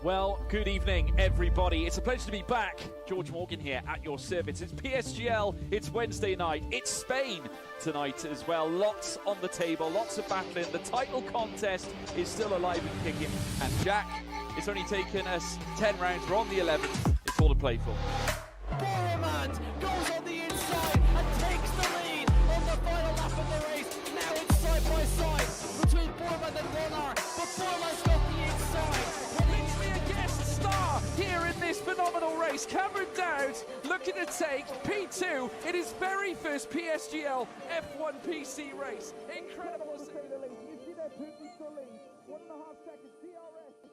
Well, good evening, everybody. It's a pleasure to be back. George Morgan here at your service. It's PSGL, it's Wednesday night, it's Spain tonight as well. Lots on the table, lots of battling. The title contest is still alive and kicking. And Jack, it's only taken us 10 rounds. We're on the 11th. It's all to play for. Boromant goes on the inside and takes the lead on the final lap of the race. Now it's side by side between Boromant and Warner, but Boromant's got the inside. Star here in this phenomenal race. Cameron Dowd looking to take P2 in his very first PSGL F1 PC race. Incredible to say the least. You see that Putin still lead. 1.5 seconds DRS.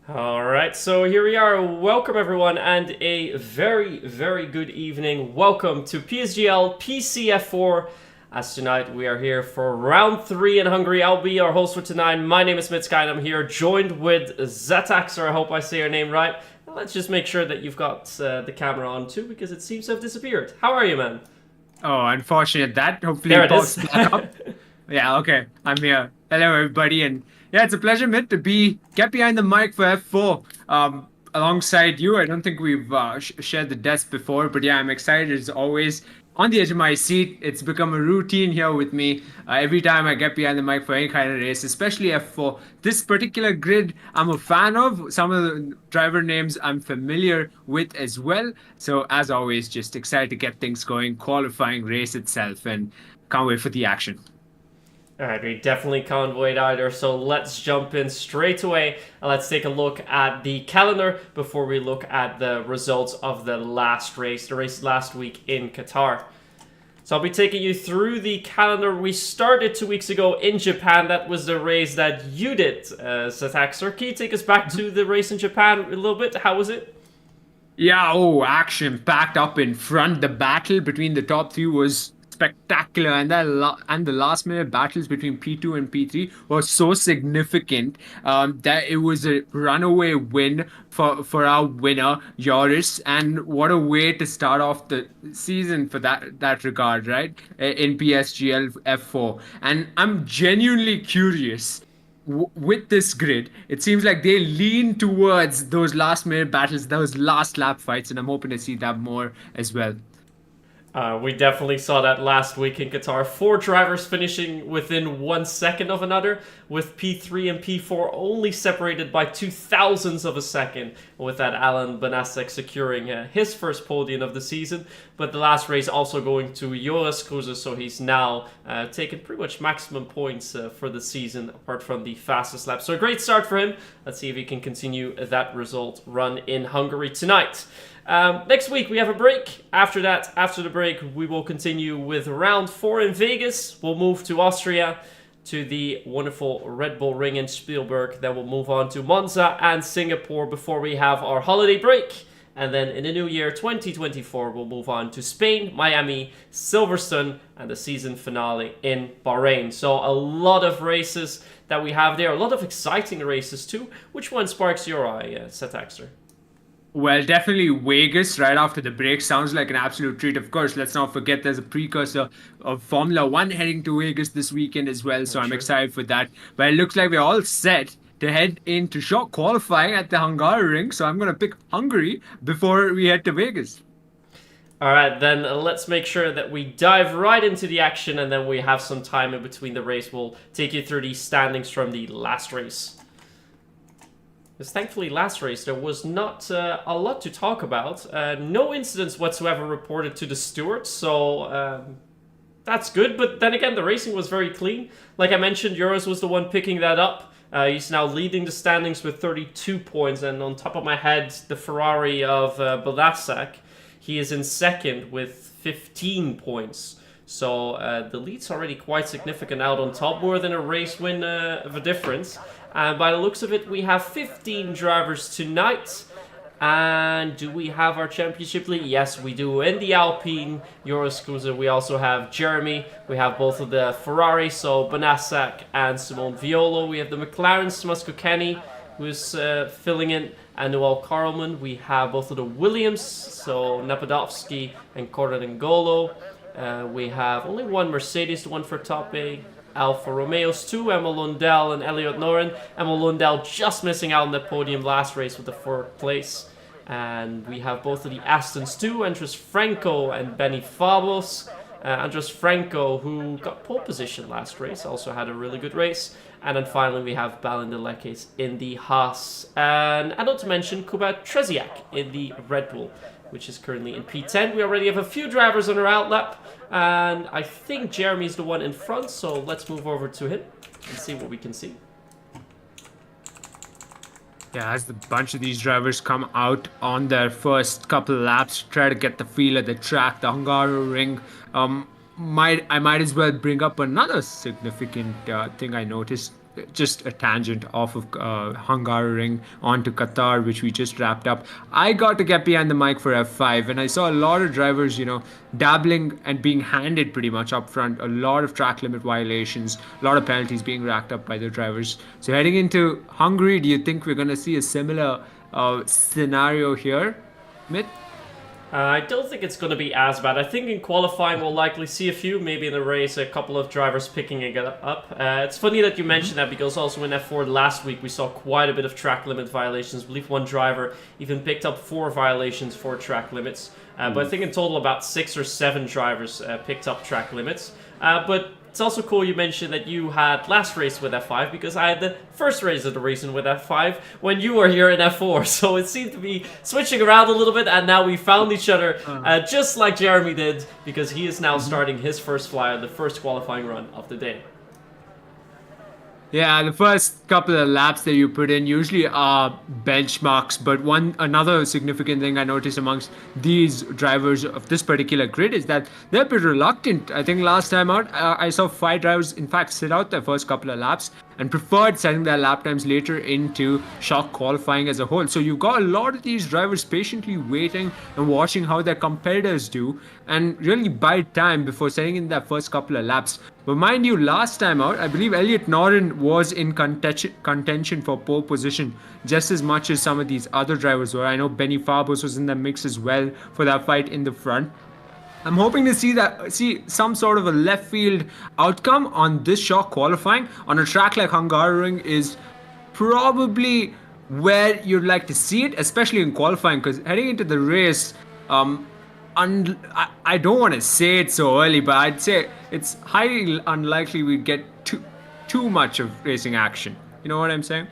All right, so here we are. Welcome everyone, and a very, very good evening. Welcome to PSGL PCF4. As tonight we are here for round 3 in Hungary. I'll be your host for tonight. My name is Mitska, and I'm here joined with Zataxer. I hope I say your name right. Now let's just make sure that you've got the camera on too, because it seems to have disappeared. How are you, man? Oh, unfortunate that. Hopefully There it it pops is. back up. Yeah, okay. I'm here. Hello, everybody. And yeah, it's a pleasure, Mitt, to get behind the mic for F4 alongside you. I don't think we've shared the desk before, but yeah, I'm excited as always. On the edge of my seat, it's become a routine here with me. Every time I get behind the mic for any kind of race, especially F4. This particular grid, I'm a fan of. Some of the driver names I'm familiar with as well. So as always, just excited to get things going, qualifying race itself, and can't wait for the action. All right, we definitely can't wait either, so let's jump in straight away and let's take a look at the calendar before we look at the results of the last race, the race last week in Qatar. So I'll be taking you through the calendar. We started 2 weeks ago in Japan. That was the race that you did, Zataxer. Can you take us back to the race in Japan a little bit? How was it? Yeah, action packed up in front. The battle between the top 3 was spectacular, and the last minute battles between P2 and P3 was so significant that it was a runaway win for our winner Joris. And what a way to start off the season for that regard, right? In PSGL F4. And I'm genuinely curious. With this grid, it seems like they lean towards those last minute battles, those last lap fights, and I'm hoping to see that more as well. We definitely saw that last week in Qatar. 4 drivers finishing within 1 second of another, with P3 and P4 only separated by 0.02 of a second, with that Alan Banasek securing his first podium of the season. But the last race also going to Joris Kruse, so he's now taken pretty much maximum points for the season, apart from the fastest lap. So a great start for him. Let's see if he can continue that result run in Hungary tonight. Next week we have a break. After that, after the break, we will continue with round 4 in Vegas. We'll move to Austria, to the wonderful Red Bull Ring in Spielberg. Then we'll move on to Monza and Singapore before we have our holiday break. And then in the new year, 2024, we'll move on to Spain, Miami, Silverstone, and the season finale in Bahrain. So a lot of races that we have there, a lot of exciting races too. Which one sparks your eye, Zataxer? Well, definitely Vegas right after the break sounds like an absolute treat. Of course, let's not forget there's a precursor of Formula 1 heading to Vegas this weekend as well, so I'm excited for that. But it looks like we're all set to head into short qualifying at the Hungary ring, so I'm going to pick Hungary before we head to Vegas. All right, then let's make sure that we dive right into the action, and then we have some time in between the race. We'll take you through the standings from the last race. Because thankfully last race there was not a lot to talk about. No incidents whatsoever reported to the stewards, so that's good. But then again, the racing was very clean. Like I mentioned, Joris was the one picking that up. He's now leading the standings with 32 points, and on top of my head, the Ferrari of Baldassak, he is in second with 15 points. So the lead's already quite significant out on top, more than a race win of a difference. And by the looks of it, we have 15 drivers tonight. And do we have our championship lead? Yes, we do. In the Alpine, Joris Kruse, we also have Jeremy. We have both of the Ferrari, so Banassak and Simone Violo. We have the McLarens, Thomas Kenny, who's filling in, and Noel Karlman. We have both of the Williams, so Napadovsky and Corradangolo. We have only one Mercedes, the one for top A. Alfa Romeos 2, Emma Lundell and Elliot Noren. Emma Lundell just missing out on the podium last race with the 4th place. And we have both of the Astons too, Andres Franco and Benny Fabos. Andres Franco, who got pole position last race, also had a really good race. And then finally we have Balin Delekes in the Haas. And not to mention Kuba Treziak in the Red Bull, which is currently in P10. We already have a few drivers on our outlap. And I think Jeremy's the one in front, so let's move over to him and see what we can see. Yeah, as the bunch of these drivers come out on their first couple laps, try to get the feel of the track, the Hungary ring. I might as well bring up another significant thing I noticed just a tangent off of Hungaroring onto Qatar, which we just wrapped up. I got to get behind the mic for F5, and I saw a lot of drivers, dabbling and being handed pretty much up front. A lot of track limit violations, a lot of penalties being racked up by the drivers. So heading into Hungary, do you think we're going to see a similar scenario here, Mit? I don't think it's going to be as bad. I think in qualifying we'll likely see a few, maybe in the race, a couple of drivers picking it up. It's funny that you mentioned that because also in F4 last week we saw quite a bit of track limit violations. I believe one driver even picked up 4 violations for track limits. But I think in total about 6 or 7 drivers picked up track limits. But it's also cool you mentioned that you had last race with F5 because I had the first race of the reason with F5 when you were here in F4. So it seemed to be switching around a little bit, and now we found each other just like Jeremy did, because he is now starting his first fly on the first qualifying run of the day. Yeah, the first couple of laps that you put in usually are benchmarks, but another significant thing I noticed amongst these drivers of this particular grid is that they're a bit reluctant. I think last time out, I saw 5 drivers, in fact, sit out their first couple of laps and preferred setting their lap times later into shock qualifying as a whole. So you've got a lot of these drivers patiently waiting and watching how their competitors do and really bide time before setting in their first couple of laps. But mind you, last time out, I believe Elliot Norton was in contention for pole position just as much as some of these other drivers were. I know Benny Farbos was in the mix as well for that fight in the front. I'm hoping to see some sort of a left field outcome on this shock qualifying on a track like Hungaroring is probably where you'd like to see it, especially in qualifying, because heading into the race, I don't want to say it so early, but I'd say it's highly unlikely we'd get too much of racing action. You know what I'm saying?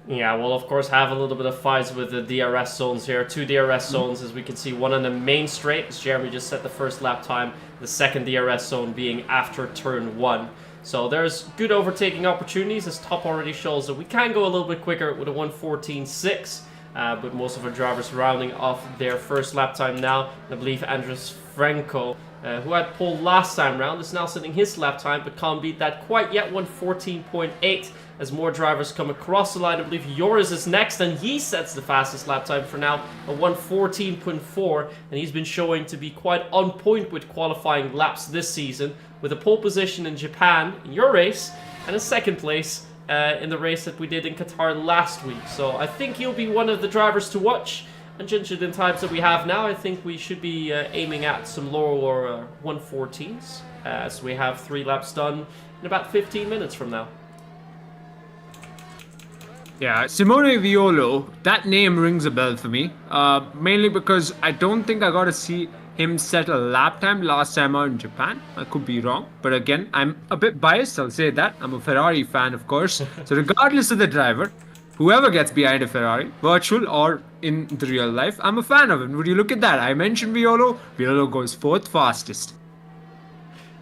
Yeah, we'll of course have a little bit of fights with the DRS zones here. 2 DRS zones, as we can see, one on the main straight, as Jeremy just set the first lap time, the second DRS zone being after turn 1. So there's good overtaking opportunities, as top already shows that we can go a little bit quicker with a 1:14.6. But most of our drivers rounding off their first lap time now. I believe Andres Franco, who had pole last time round, is now setting his lap time, but can't beat that quite yet, 1:14.8. As more drivers come across the line, I believe Joris is next, and he sets the fastest lap time for now, a 1:14.4, and he's been showing to be quite on point with qualifying laps this season, with a pole position in Japan in your race, and a second place in the race that we did in Qatar last week. So I think he'll be one of the drivers to watch, and judging the times that we have now, I think we should be aiming at some lower 1:14s, as we have 3 laps done in about 15 minutes from now. Yeah, Simone Violo, that name rings a bell for me. Mainly because I don't think I got to see him set a lap time last time out in Japan. I could be wrong. But again, I'm a bit biased, I'll say that. I'm a Ferrari fan, of course. So regardless of the driver, whoever gets behind a Ferrari, virtual or in the real life, I'm a fan of him. Would you look at that? I mentioned Violo. Violo goes 4th fastest.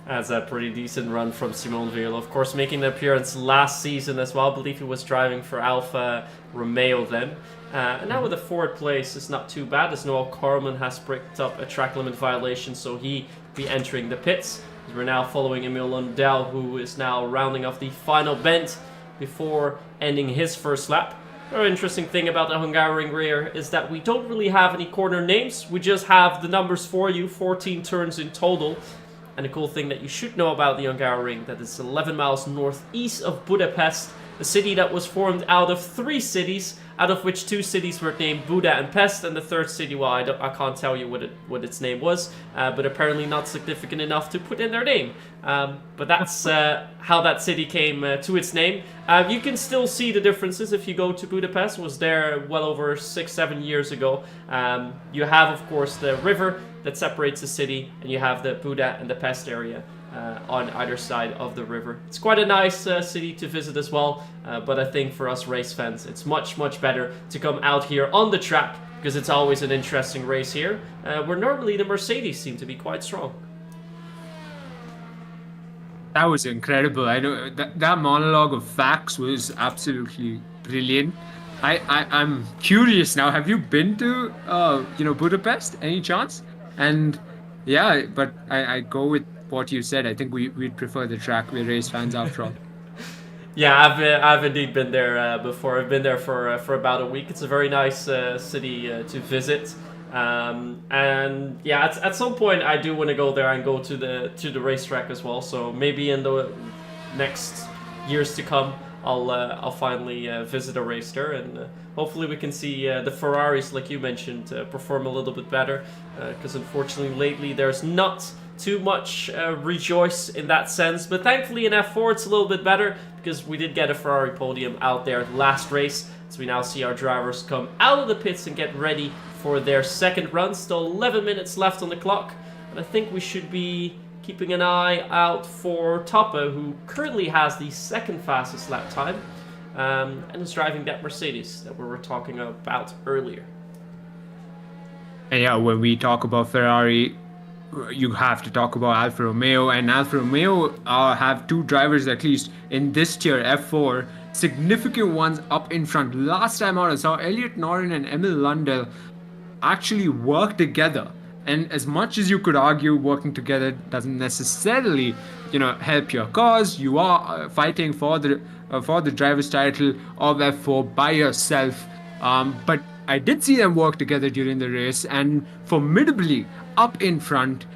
That's a pretty decent run from Simone Viola. Of course, making an appearance last season as well. I believe he was driving for Alfa Romeo then. And now with a 4th place, it's not too bad, as Noel Carman has picked up a track limit violation, so he be entering the pits. We're now following Emil Lundell, who is now rounding off the final bend before ending his first lap. Another interesting thing about the Hungaroring rear is that we don't really have any corner names. We just have the numbers for you, 14 turns in total. And a cool thing that you should know about the Hungaroring, that it's 11 miles northeast of Budapest, a city that was formed out of 3 cities, out of which 2 cities were named Buda and Pest, and the 3rd city, well, I can't tell you what its name was, but apparently not significant enough to put in their name. But that's how that city came to its name. You can still see the differences if you go to Budapest. Was there well over 6-7 years ago. You have, of course, the river that separates the city, and you have the Buda and the Pest area on either side of the river. It's quite a nice city to visit as well, but I think for us race fans, it's much better to come out here on the track, because it's always an interesting race here, where normally the Mercedes seem to be quite strong. That was incredible. I know that monologue of facts was absolutely brilliant. I'm curious now. Have you been to Budapest? Any chance? And yeah, but I go with what you said. I think we'd prefer the track. We're race fans after all. Yeah, I've indeed been there before. I've been there for about a week. It's a very nice city to visit, and yeah, at some point I do want to go there and go to the racetrack as well. So maybe in the next years to come, I'll finally visit a race there, and hopefully we can see the Ferraris, like you mentioned, perform a little bit better. Because unfortunately lately there's not too much rejoice in that sense, but thankfully in F4 it's a little bit better because we did get a Ferrari podium out there last race. So we now see our drivers come out of the pits and get ready for their second run. Still 11 minutes left on the clock, and I think we should be keeping an eye out for Toppe, who currently has the second fastest lap time and is driving that Mercedes that we were talking about earlier. And yeah, when we talk about Ferrari, you have to talk about Alfa Romeo, and Alfa Romeo have two drivers at least in this tier F4, significant ones up in front. Last time out I saw Elliot Norton and Emil Lundell actually work together, and as much as you could argue working together doesn't necessarily help your cause, you are fighting for the driver's title of F4 by yourself, but I did see them work together during the race and formidably up in front,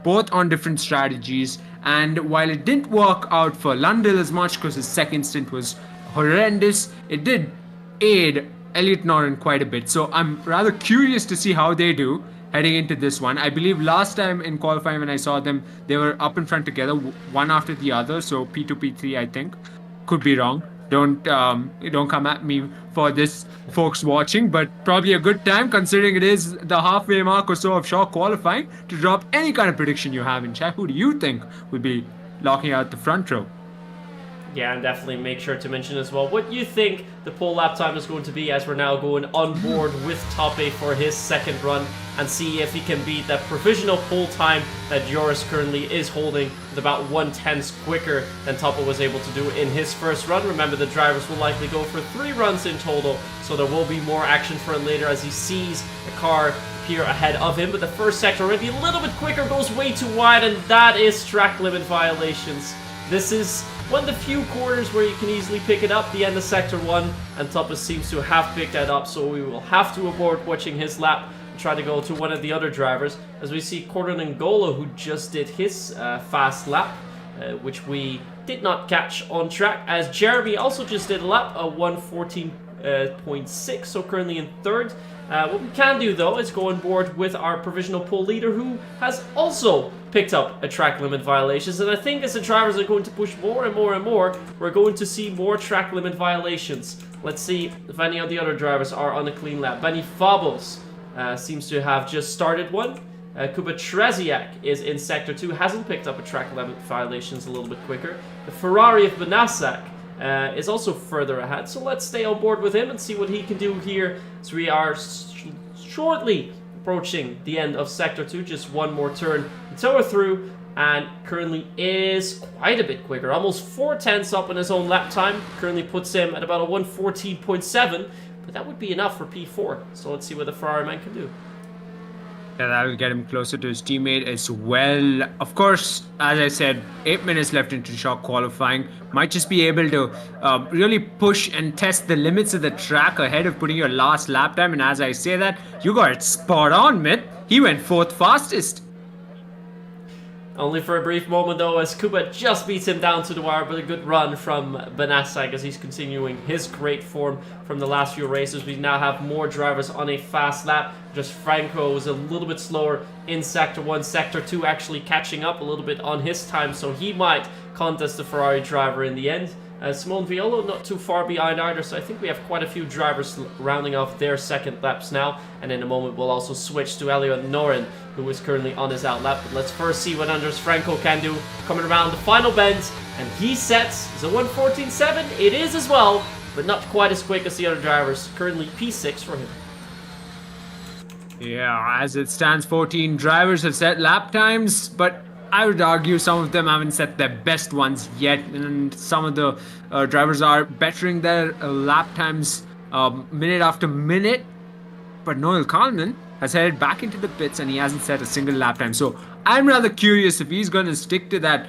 both on different strategies. And while it didn't work out for Lundell as much because his second stint was horrendous, it did aid Elliot Norton quite a bit. So I'm rather curious to see how they do heading into this one. I believe last time in qualifying when I saw them, they were up in front together, one after the other. So P2, P3, I think. Could be wrong. Don't come at me for this, folks watching, but probably a good time considering it is the halfway mark or so of short qualifying to drop any kind of prediction you have in chat. Who do you think will be locking out the front row? Yeah, and definitely make sure to mention as well what you think the pole lap time is going to be, as we're now going on board with Toppe for his second run and see if he can beat that provisional pole time that Joris currently is holding, with about 1/10 quicker than Toppe was able to do in his first run. Remember, the drivers will likely go for 3 runs in total, so there will be more action for him later as he sees the car appear ahead of him. But the first sector, maybe a little bit quicker, goes way too wide, and that is track limit violations. This is one of the few corners where you can easily pick it up, the end of sector 1, and Toppe seems to have picked that up, so we will have to avoid watching his lap and try to go to one of the other drivers, as we see Cordon N'Golo, who just did his fast lap, which we did not catch on track, as Jeremy also just did a lap, a 1:14.6, so currently in third. What we can do though is go on board with our provisional pole leader, who has also picked up a track limit violations, and I think as the drivers are going to push more and more and more, we're going to see more track limit violations. Let's see if any of the other drivers are on a clean lap. Benny Fabos seems to have just started one. Kuba Trzeziak is in sector 2, hasn't picked up a track limit violations, a little bit quicker. The Ferrari of Benassak is also further ahead, so let's stay on board with him and see what he can do here. So we are shortly approaching the end of sector 2, just one more turn until we're through, and currently is quite a bit quicker, almost 4/10 up in his own lap time. Currently puts him at about a 1:14.7, but that would be enough for P4, so let's see what the Ferrari man can do. Yeah, that will get him closer to his teammate as well. Of course, as I said, 8 minutes left into short qualifying. Might just be able to really push and test the limits of the track ahead of putting your last lap time. And as I say that, you got it spot on, Myth. He went 4th fastest. Only for a brief moment though, as Kuba just beats him down to the wire, but a good run from Benassak as he's continuing his great form from the last few races. We now have more drivers on a fast lap. Just Franco was a little bit slower in sector 1. Sector 2 actually catching up a little bit on his time, so he might contest the Ferrari driver in the end. Simone Violo not too far behind either, so I think we have quite a few drivers rounding off their second laps now. And in a moment we'll also switch to Elliot Noren, who is currently on his out lap. But let's first see what Anders Franco can do coming around the final bend. And he sets the 1:14.7. It is as well, but not quite as quick as the other drivers. Currently P6 for him. Yeah, as it stands, 14 drivers have set lap times, but I would argue some of them haven't set their best ones yet, and some of the drivers are bettering their lap times minute after minute. But Noel Kalman has headed back into the pits and he hasn't set a single lap time. So I'm rather curious if he's going to stick to that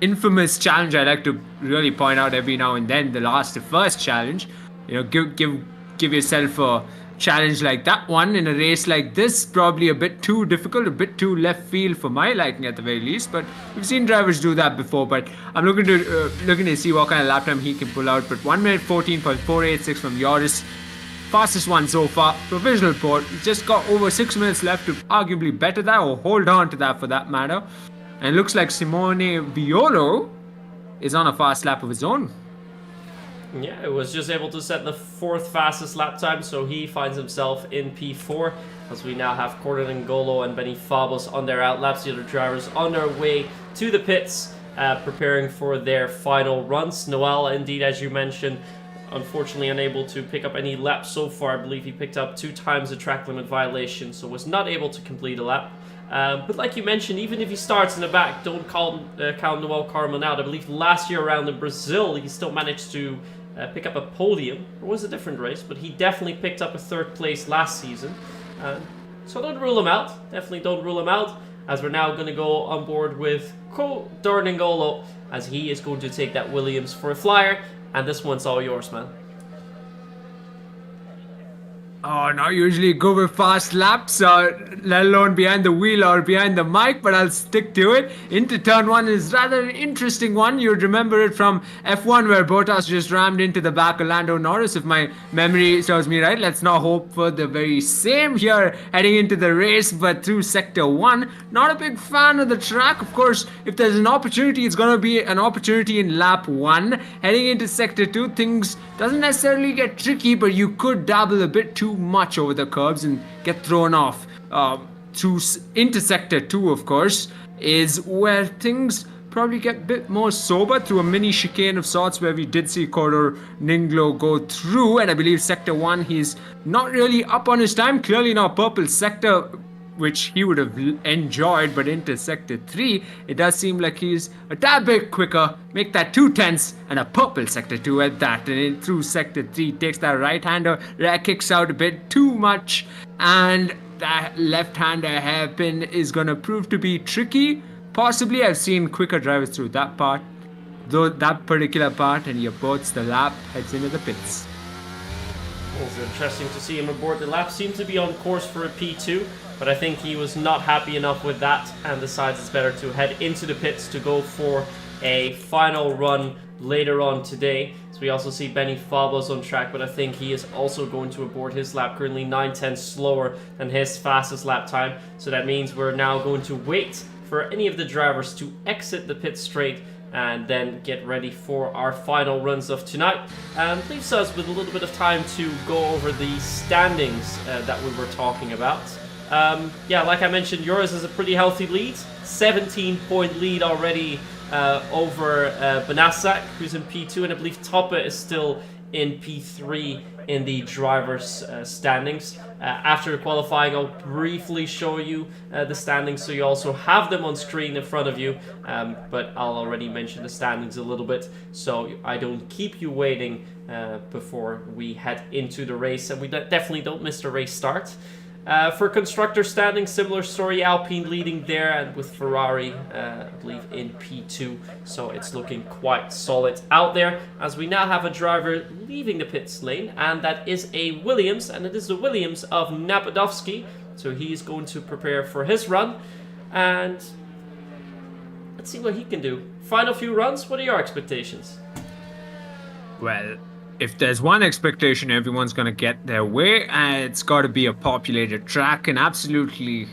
infamous challenge I like to really point out every now and then, the first challenge. Give yourself a challenge like that one in a race like this. Probably a bit too difficult, a bit too left field for my liking at the very least. But we've seen drivers do that before. But I'm looking to see what kind of lap time he can pull out. But 1 minute 14.486 from Joris. Fastest one so far. Provisional port. Just got over 6 minutes left to arguably better that or hold on to that for that matter. And it looks like Simone Violo is on a fast lap of his own. Yeah, it was just able to set the 4th fastest lap time, so he finds himself in P4 as we now have Corden N'Golo and Benny Fabos on their outlaps. The other drivers on their way to the pits, preparing for their final runs. Noel, indeed, as you mentioned, unfortunately unable to pick up any laps so far. I believe he picked up 2 times the track limit violation, so was not able to complete a lap. But like you mentioned, even if he starts in the back, don't count Noel Carmen out. I believe last year around in Brazil, he still managed to pick up a podium. It was a different race, but he definitely picked up a 3rd place last season. So don't rule him out. Definitely don't rule him out, as we're now going to go on board with Corden N'Golo, as he is going to take that Williams for a flyer. And this one's all yours, man. Oh, not usually good with fast laps, let alone behind the wheel or behind the mic, but I'll stick to it. Into turn 1 is rather an interesting one. You'd remember it from F1 where Bottas just rammed into the back of Lando Norris, if my memory serves me right. Let's not hope for the very same here heading into the race, but through Sector 1. Not a big fan of the track. Of course, if there's an opportunity, it's going to be an opportunity in lap 1. Heading into Sector 2, things doesn't necessarily get tricky, but you could dabble a bit too much over the curbs and get thrown off. Into Sector 2, of course, is where things probably get a bit more sober through a mini chicane of sorts, where we did see Corden N'Golo go through. And I believe Sector 1, he's not really up on his time. Clearly not purple sector, which he would have enjoyed, but into Sector 3, it does seem like he's a tad bit quicker. Make that 2 tenths and a purple Sector 2 at that. And in through Sector 3, takes that right-hander, rear kicks out a bit too much, and that left-hander hairpin is going to prove to be tricky. Possibly, I've seen quicker drivers through that part, though that particular part, and he aborts the lap, heads into the pits. It's interesting to see him aboard the lap. Seems to be on course for a P2, but I think he was not happy enough with that and decides it's better to head into the pits to go for a final run later on today. So we also see Benny Fabos on track, but I think he is also going to abort his lap, currently 9 tenths slower than his fastest lap time. So that means we're now going to wait for any of the drivers to exit the pit straight and then get ready for our final runs of tonight. Leaves us with a little bit of time to go over the standings that we were talking about. Yeah, like I mentioned, yours is a pretty healthy lead. 17-point lead already over Benassak, who's in P2, and I believe Toppe is still in P3 in the drivers' standings. After qualifying, I'll briefly show you the standings so you also have them on screen in front of you, but I'll already mention the standings a little bit so I don't keep you waiting before we head into the race, and we definitely don't miss the race start. For constructor standing, similar story. Alpine leading there, and with Ferrari, I believe, in P2. So it's looking quite solid out there, as we now have a driver leaving the pits lane, and that is a Williams, and it is the Williams of Napadovsky. So he's going to prepare for his run, and let's see what he can do. Final few runs, what are your expectations? Well, if there's one expectation everyone's going to get their way, it's got to be a populated track, an absolutely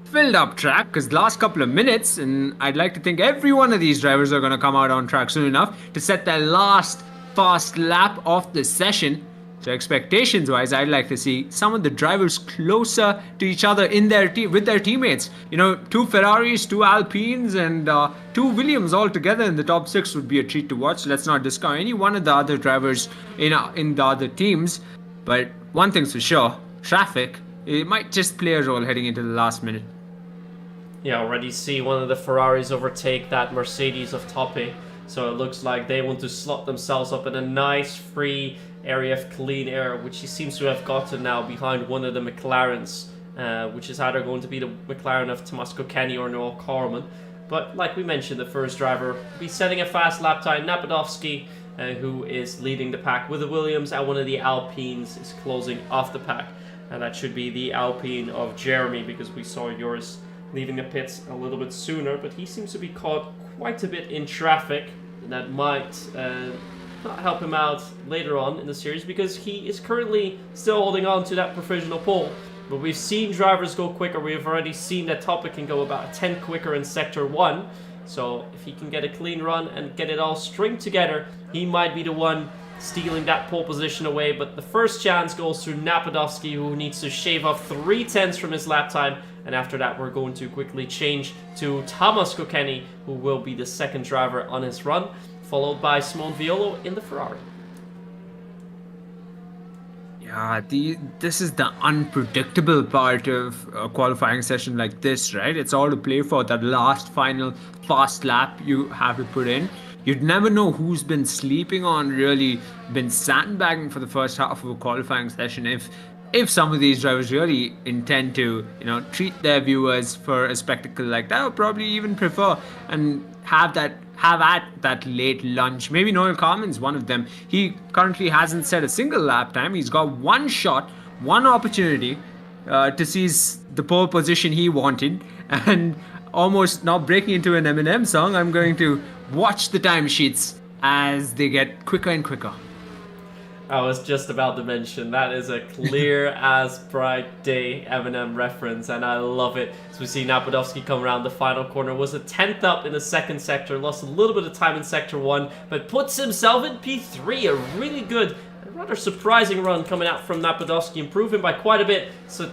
filled up track, because the last couple of minutes, and I'd like to think every one of these drivers are going to come out on track soon enough to set their last fast lap of the session. So expectations wise, I'd like to see some of the drivers closer to each other in their with their teammates. You know, 2 Ferraris, 2 Alpines, and 2 Williams all together in the top 6 would be a treat to watch. Let's not discount any one of the other drivers in the other teams. But one thing's for sure, traffic, it might just play a role heading into the last minute. Yeah, already see one of the Ferraris overtake that Mercedes of Toppe. So it looks like they want to slot themselves up in a nice free area of clean air, which he seems to have gotten now behind one of the McLarens, which is either going to be the McLaren of Tommaso Kenny or Noel Carman. But like we mentioned, the first driver will be setting a fast lap time. Napadovsky, who is leading the pack with the Williams, and one of the Alpines is closing off the pack. And that should be the Alpine of Jeremy, because we saw yours leaving the pits a little bit sooner, but he seems to be caught quite a bit in traffic, and that might not help him out later on in the series, because he is currently still holding on to that provisional pole. But we've seen drivers go quicker. We've already seen that Topic can go about a tenth quicker in Sector 1. So if he can get a clean run and get it all stringed together, he might be the one stealing that pole position away. But the first chance goes to Napadovsky, who needs to shave off 3/10 from his lap time. And after that, we're going to quickly change to Thomas Kokeni, who will be the second driver on his run, followed by Simone Violo in the Ferrari. Yeah, this is the unpredictable part of a qualifying session like this, right? It's all to play for. That last final fast lap you have to put in. You'd never know who's been sleeping on, really been sandbagging for the first half of a qualifying session. If some of these drivers really intend to, treat their viewers for a spectacle like that, or probably even prefer and have at that late lunch. Maybe Noel Carmen's one of them. He currently hasn't set a single lap time. He's got one shot, one opportunity to seize the pole position he wanted, and almost now breaking into an Eminem song, I'm going to watch the timesheets as they get quicker and quicker. I was just about to mention, that is a clear as bright day Eminem reference, and I love it. So we see Napadovsky come around the final corner, was a 10th up in the second sector, lost a little bit of time in Sector 1, but puts himself in P3, a really good, rather surprising run coming out from Napadovsky, improving by quite a bit. So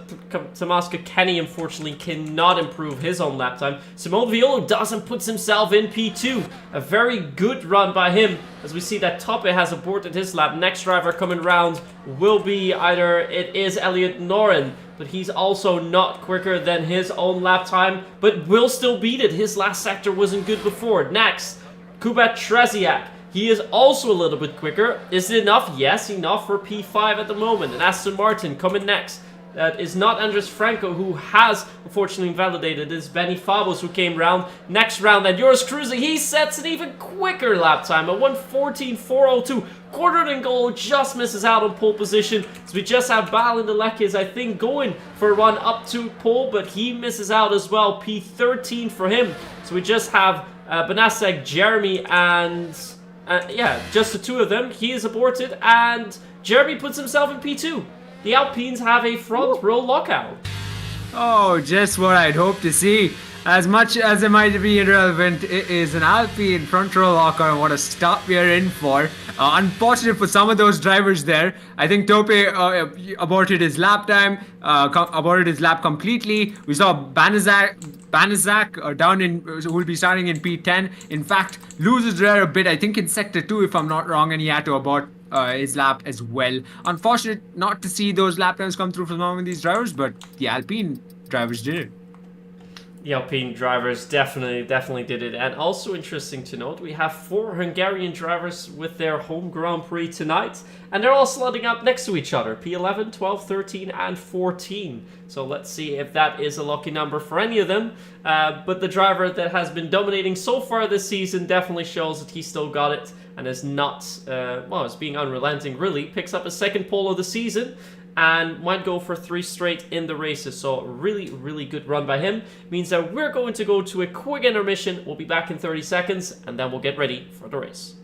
Tomas Kokeni unfortunately cannot improve his own lap time. Simone Violo does and puts himself in P2. A very good run by him, as we see that Tope has aborted his lap. Next driver coming round will be it is Elliot Noren, but he's also not quicker than his own lap time, but will still beat it. His last sector wasn't good before. Next, Kubat Tresiak. He is also a little bit quicker. Is it enough? Yes, enough for P5 at the moment. And Aston Martin coming next. That is not Andres Franco, who has unfortunately invalidated. It's Benny Fabos who came round. Next round, and Joris Cruising, he sets an even quicker lap time, a 1:14.402. Quartered and goal, just misses out on pole position. So we just have Balin Delekes, I think, going for a run up to pole, but he misses out as well. P13 for him. So we just have Banasek, Jeremy, and just the two of them. He is aborted, and Jeremy puts himself in P2. The Alpines have a front row lockout. Oh, just what I'd hope to see. As much as it might be irrelevant, it is an Alpine front row lockout, and what a stop we are in for. Unfortunate for some of those drivers there. I think Tope aborted his lap time, aborted his lap completely. We saw Banizak down in, who will be starting in P10. In fact, loses rare a bit, I think in Sector 2 if I'm not wrong, and he had to abort his lap as well. Unfortunate not to see those lap times come through from some of these drivers, but the Alpine drivers did it. The Alpine drivers definitely did it. And also interesting to note, we have 4 Hungarian drivers with their home Grand Prix tonight, and they're all slotting up next to each other, P11, 12, 13 and 14. So let's see if that is a lucky number for any of them. But the driver that has been dominating so far this season definitely shows that he still got it and is not, is being unrelenting really. Picks up a second pole of the season and might go for 3 straight in the races. So really good run by him. Means that we're going to go to a quick intermission. We'll be back in 30 seconds, and then we'll get ready for the race.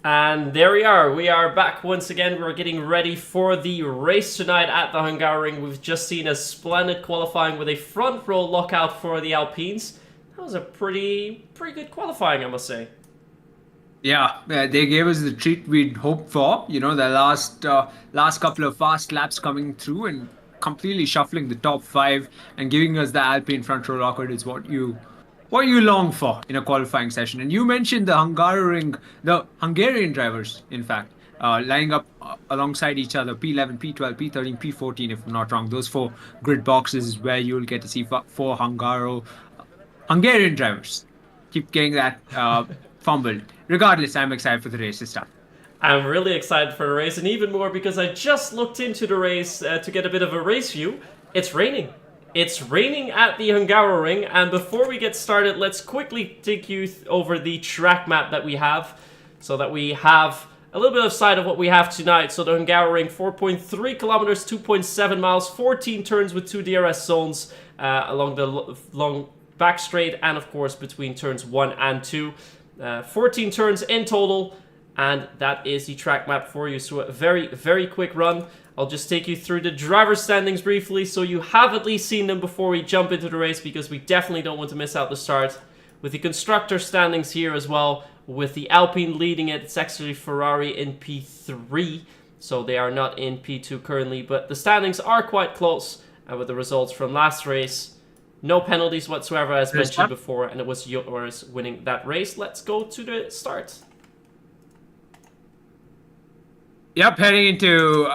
And there we are. We are back once again. We're getting ready for the race tonight at the Hungaroring. We've just seen a splendid qualifying with a front row lockout for the Alpines. That was a pretty good qualifying, I must say. Yeah, they gave us the treat we'd hoped for. The last couple of fast laps coming through, and completely shuffling the top 5 and giving us the Alpine front row record is what you long for in a qualifying session. And you mentioned the Hungarian drivers, in fact, lining up alongside each other, P11, P12, P13, P14, if I'm not wrong. Those 4 grid boxes is where you'll get to see 4 Hungarian drivers. Keep getting that fumbled. Regardless, I'm excited for the race to start. I'm really excited for the race, and even more because I just looked into the race to get a bit of a race view. It's raining. It's raining at the Hungaroring, and before we get started, let's quickly take you over the track map that we have, so that we have a little bit of sight of what we have tonight. So the Hungaroring, 4.3 kilometers, 2.7 miles, 14 turns with 2 DRS zones along the long back straight, and of course between turns 1 and 2. 14 turns in total. And that is the track map for you. So a very, very quick run. I'll just take you through the driver standings briefly, so you have at least seen them before we jump into the race, because we definitely don't want to miss out the start. With the constructor standings here as well, with the Alpine leading it, it's actually Ferrari in P3, so they are not in P2 currently, but the standings are quite close. And with the results from last race, no penalties whatsoever, as mentioned before, and it was yours winning that race. Let's go to the start. Yep, heading into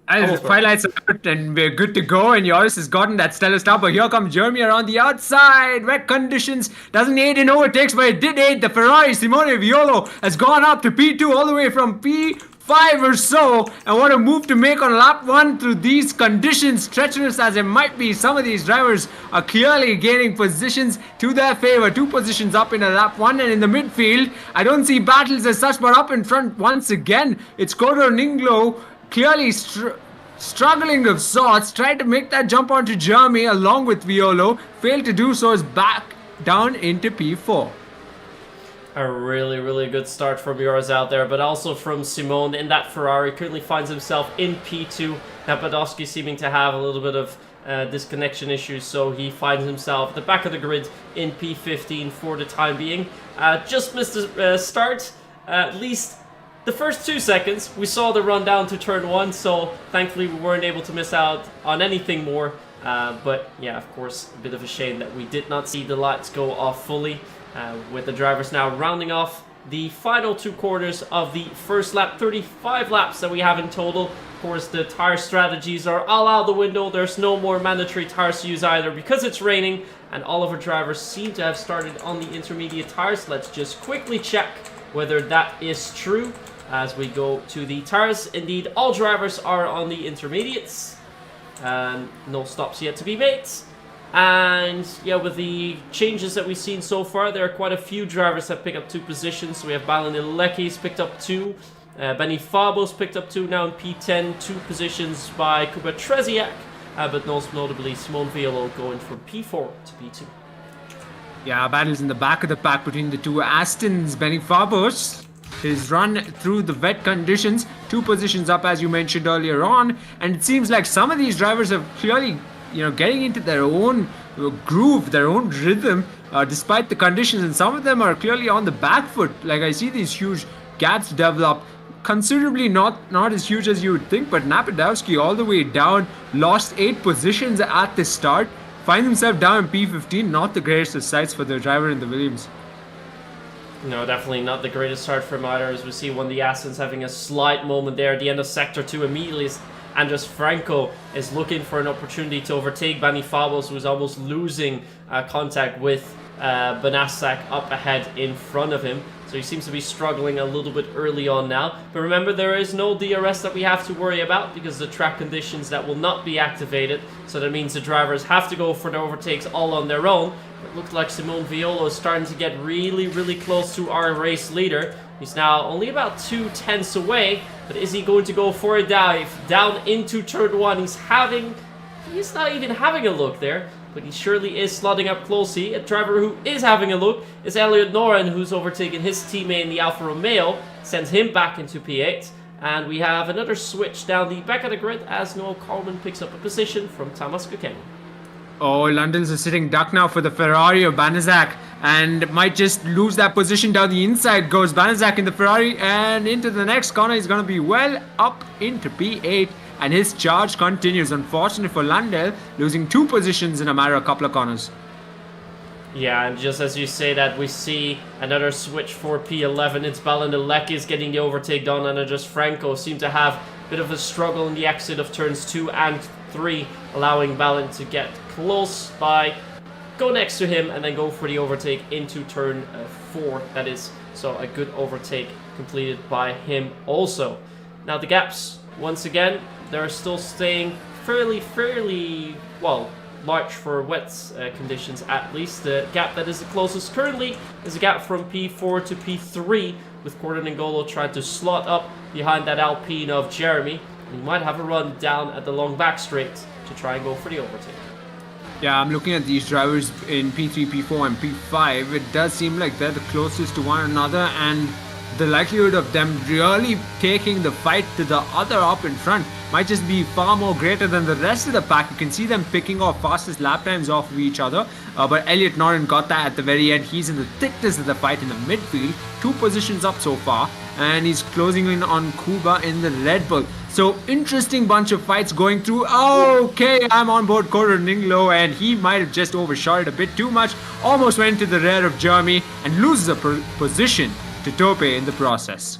Twilight out, and we're good to go. And Yoris has gotten that stellar start, but here comes Jeremy around the outside. Wet conditions doesn't aid in overtakes, but it did aid the Ferrari. Simone Violo has gone up to P2 all the way from P5 or so, and what a move to make on lap 1 through these conditions. Treacherous as it might be, some of these drivers are clearly gaining positions to their favor. 2 positions up in a lap 1, and in the midfield, I don't see battles as such, but up in front once again, it's Codor Ninglo, clearly struggling of sorts, tried to make that jump onto Jeremy along with Violo, failed to do so, is back down into P4. A really, really good start from yours out there, but also from Simone in that Ferrari. Currently finds himself in P2. Now Podolski seeming to have a little bit of disconnection issues, so he finds himself at the back of the grid in P15 for the time being. Just missed the start, at least the first 2 seconds. We saw the run down to turn 1, so thankfully we weren't able to miss out on anything more. But yeah, of course, a bit of a shame that we did not see the lights go off fully. With the drivers now rounding off the final 2 quarters of the first lap, 35 laps that we have in total. Of course, the tire strategies are all out the window. There's no more mandatory tires to use either because it's raining, and all of our drivers seem to have started on the intermediate tires. Let's just quickly check whether that is true as we go to the tires. Indeed, all drivers are on the intermediates, and no stops yet to be made. And yeah, with the changes that we've seen so far, there are quite a few drivers that pick up 2 positions. So we have Balin Ilecki's picked up 2. Benny Fabo's picked up 2 now in P10. 2 positions by Kuba Treziak. But most notably, Simone Violo going from P4 to P2. Yeah, battles in the back of the pack between the 2 Astons. Benny Fabos, his run through the wet conditions, 2 positions up as you mentioned earlier on. And it seems like some of these drivers have clearly getting into their own groove, their own rhythm, despite the conditions, and some of them are clearly on the back foot. Like, I see these huge gaps develop, considerably not as huge as you would think, but Napadowski all the way down, lost 8 positions at the start, finds himself down in P15, not the greatest of sights for the driver in the Williams. No, definitely not the greatest start for him either, as we see one of the Astons having a slight moment there at the end of Sector 2 immediately. Andres Franco is looking for an opportunity to overtake Benny Fabos, who's almost losing contact with Benassak up ahead in front of him. So he seems to be struggling a little bit early on now. But remember, there is no DRS that we have to worry about because the track conditions that will not be activated. So that means the drivers have to go for the overtakes all on their own. It looks like Simone Violo is starting to get really, really close to our race leader. He's now only about 2 tenths away, but is he going to go for a dive down into turn 1? He's not even having a look there, but he surely is slotting up closely. A driver who is having a look is Elliot Noren, who's overtaken his teammate in the Alfa Romeo, sends him back into P8. And we have another switch down the back of the grid as Noel Coleman picks up a position from Thomas Kukeng. Oh, London's a sitting duck now for the Ferrari of Banaszak. and might just lose that position down the inside. Goes Banaszak in the Ferrari, and into the next corner. He's going to be well up into P8, and his charge continues. Unfortunate for Landel, losing 2 positions in a matter of a couple of corners. Yeah, and just as you say that, we see another switch for P11. It's Balandelekis getting the overtake done, and just Franco seem to have a bit of a struggle in the exit of turns 2 and 3, allowing Balan to get close by, go next to him, and then go for the overtake into turn 4, that is. So a good overtake completed by him also. Now the gaps, once again, they're still staying fairly, well, large for wet conditions at least. The gap that is the closest currently is a gap from P4 to P3, with Gordon N'Golo trying to slot up behind that Alpine of Jeremy. He might have a run down at the long back straight to try and go for the overtake. Yeah, I'm looking at these drivers in P3, P4 and P5. It does seem like they're the closest to one another, and the likelihood of them really taking the fight to the other up in front might just be far more greater than the rest of the pack. You can see them picking off fastest lap times off of each other, but Elliot Noren got that at the very end. He's in the thickness of the fight in the midfield, 2 positions up so far, and he's closing in on Kuba in the Red Bull. So interesting bunch of fights going through. Okay, I'm on board Connor Ninglo, and he might have just overshot it a bit too much. Almost went to the rear of Jeremy and loses a position to Tope in the process.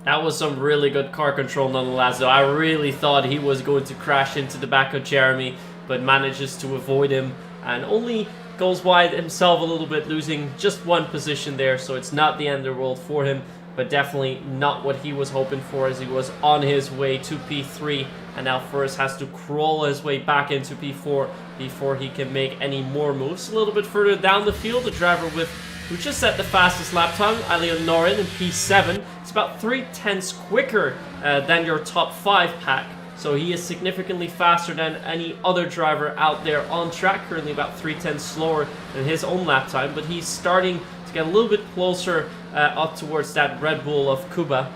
That was some really good car control nonetheless, though. I really thought he was going to crash into the back of Jeremy, but manages to avoid him and only goes wide himself a little bit, losing just 1 position there. So it's not the end of the world for him, but definitely not what he was hoping for, as he was on his way to P3 and now first has to crawl his way back into P4 before he can make any more moves. A little bit further down the field, the driver who just set the fastest lap time, Elliot Noren in P7. It's about 3/10 quicker than your top 5 pack. So he is significantly faster than any other driver out there on track. Currently about 3/10 slower than his own lap time. But he's starting to get a little bit closer up towards that Red Bull of Kuba.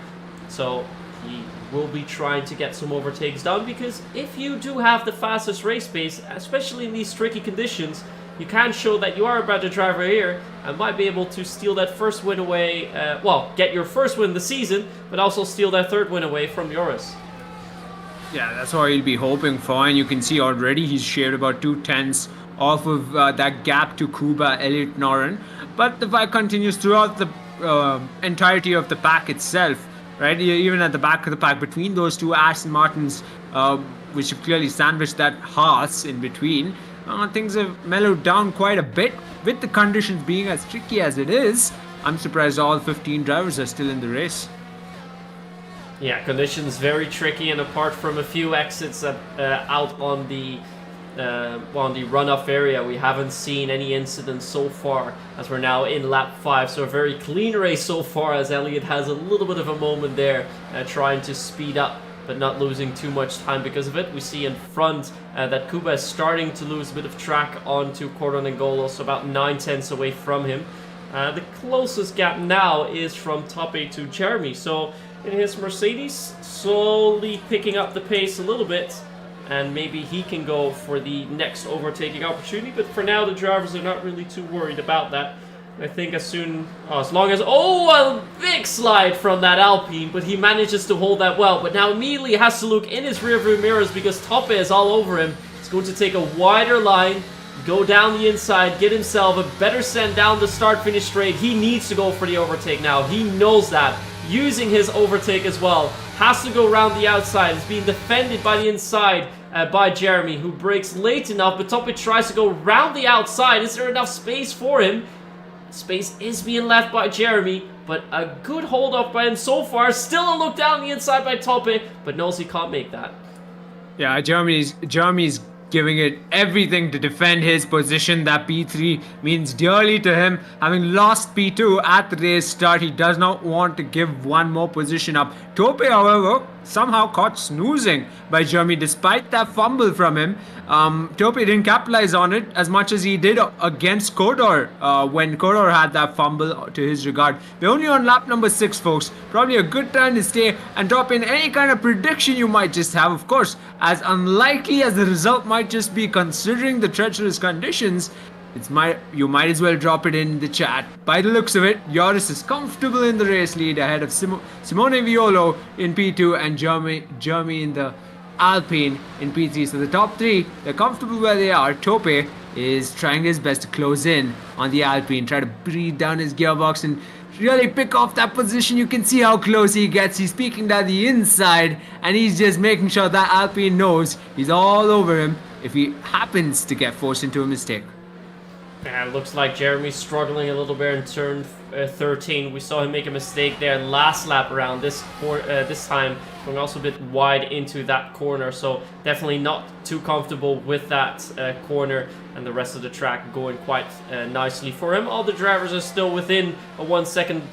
So he will be trying to get some overtakes done, because if you do have the fastest race pace, especially in these tricky conditions, you can show that you are a better driver here and might be able to steal that first win away, get your first win the season, but also steal that 3rd win away from Joris. Yeah, that's what he'll be hoping for, and you can see already he's shaved about 2/10 off of that gap to Kuba, Elliot Noren. But the fight continues throughout the entirety of the pack itself, right? Even at the back of the pack, between those 2 Aston Martins, which have clearly sandwiched that Haas in between. Things have mellowed down quite a bit, with the conditions being as tricky as it is. I'm surprised all 15 drivers are still in the race. Yeah, conditions very tricky, and apart from a few exits out on the run-off area, we haven't seen any incidents so far, as we're now in lap 5. So a very clean race so far, as Elliot has a little bit of a moment there, trying to speed up, but not losing too much time because of it. We see in front that Kuba is starting to lose a bit of track onto Gordon N'Golo, so about 9/10 away from him. The closest gap now is from Tope to Jeremy. So in his Mercedes, slowly picking up the pace a little bit, and maybe he can go for the next overtaking opportunity. But for now, the drivers are not really too worried about that. I think as long as, a big slide from that Alpine, but he manages to hold that well. But now immediately has to look in his rearview mirrors, because Tope is all over him. He's going to take a wider line, go down the inside, get himself a better send down the start-finish straight. He needs to go for the overtake now. He knows that. Using his overtake as well. Has to go around the outside. It's being defended by the inside by Jeremy, who breaks late enough, but Tope tries to go round the outside. Is there enough space for him? Space is being left by Jeremy, but a good hold off by him so far. Still a look down the inside by Tope, but knows he can't make that. Yeah, Jeremy's giving it everything to defend his position. That P3 means dearly to him. Having lost P2 at the race start, he does not want to give one more position up. Tope, however, somehow caught snoozing by Jeremy despite that fumble from him. Tope didn't capitalize on it as much as he did against Kodor when Kodor had that fumble to his regard. We're only on lap number 6, folks. Probably a good time to stay and drop in any kind of prediction you might just have. Of course, as unlikely as the result might just be considering the treacherous conditions, You might as well drop it in the chat. By the looks of it, Joris is comfortable in the race lead ahead of Simone Violo in P2 and Jeremy in the Alpine in P3. So the top three, they're comfortable where they are. Tope is trying his best to close in on the Alpine, try to breathe down his gearbox and really pick off that position. You can see how close he gets. He's peeking down the inside and he's just making sure that Alpine knows he's all over him if he happens to get forced into a mistake. And it looks like Jeremy's struggling a little bit in turn 13. We saw him make a mistake there last lap around this time, going also a bit wide into that corner. So definitely not too comfortable with that corner, and the rest of the track going quite nicely for him. All the drivers are still within a 1 second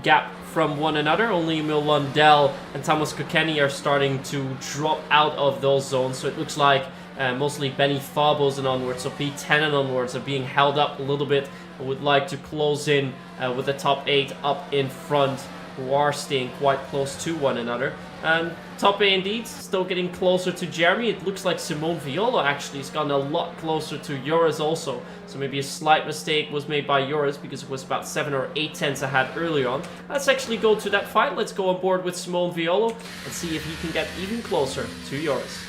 gap from one another. Only Emil Lundell and Thomas Kokeni are starting to drop out of those zones. So it looks like mostly Benny Fabos and onwards, so P10 and onwards, are being held up a little bit. I would like to close in with the top 8 up in front, who are staying quite close to one another. And top 8 indeed, still getting closer to Jeremy. It looks like Simone Violo actually has gotten a lot closer to Joris also. So maybe a slight mistake was made by Joris because it was about 7 or 8 tenths ahead earlier on. Let's actually go to that fight. Let's go on board with Simone Violo and see if he can get even closer to Joris.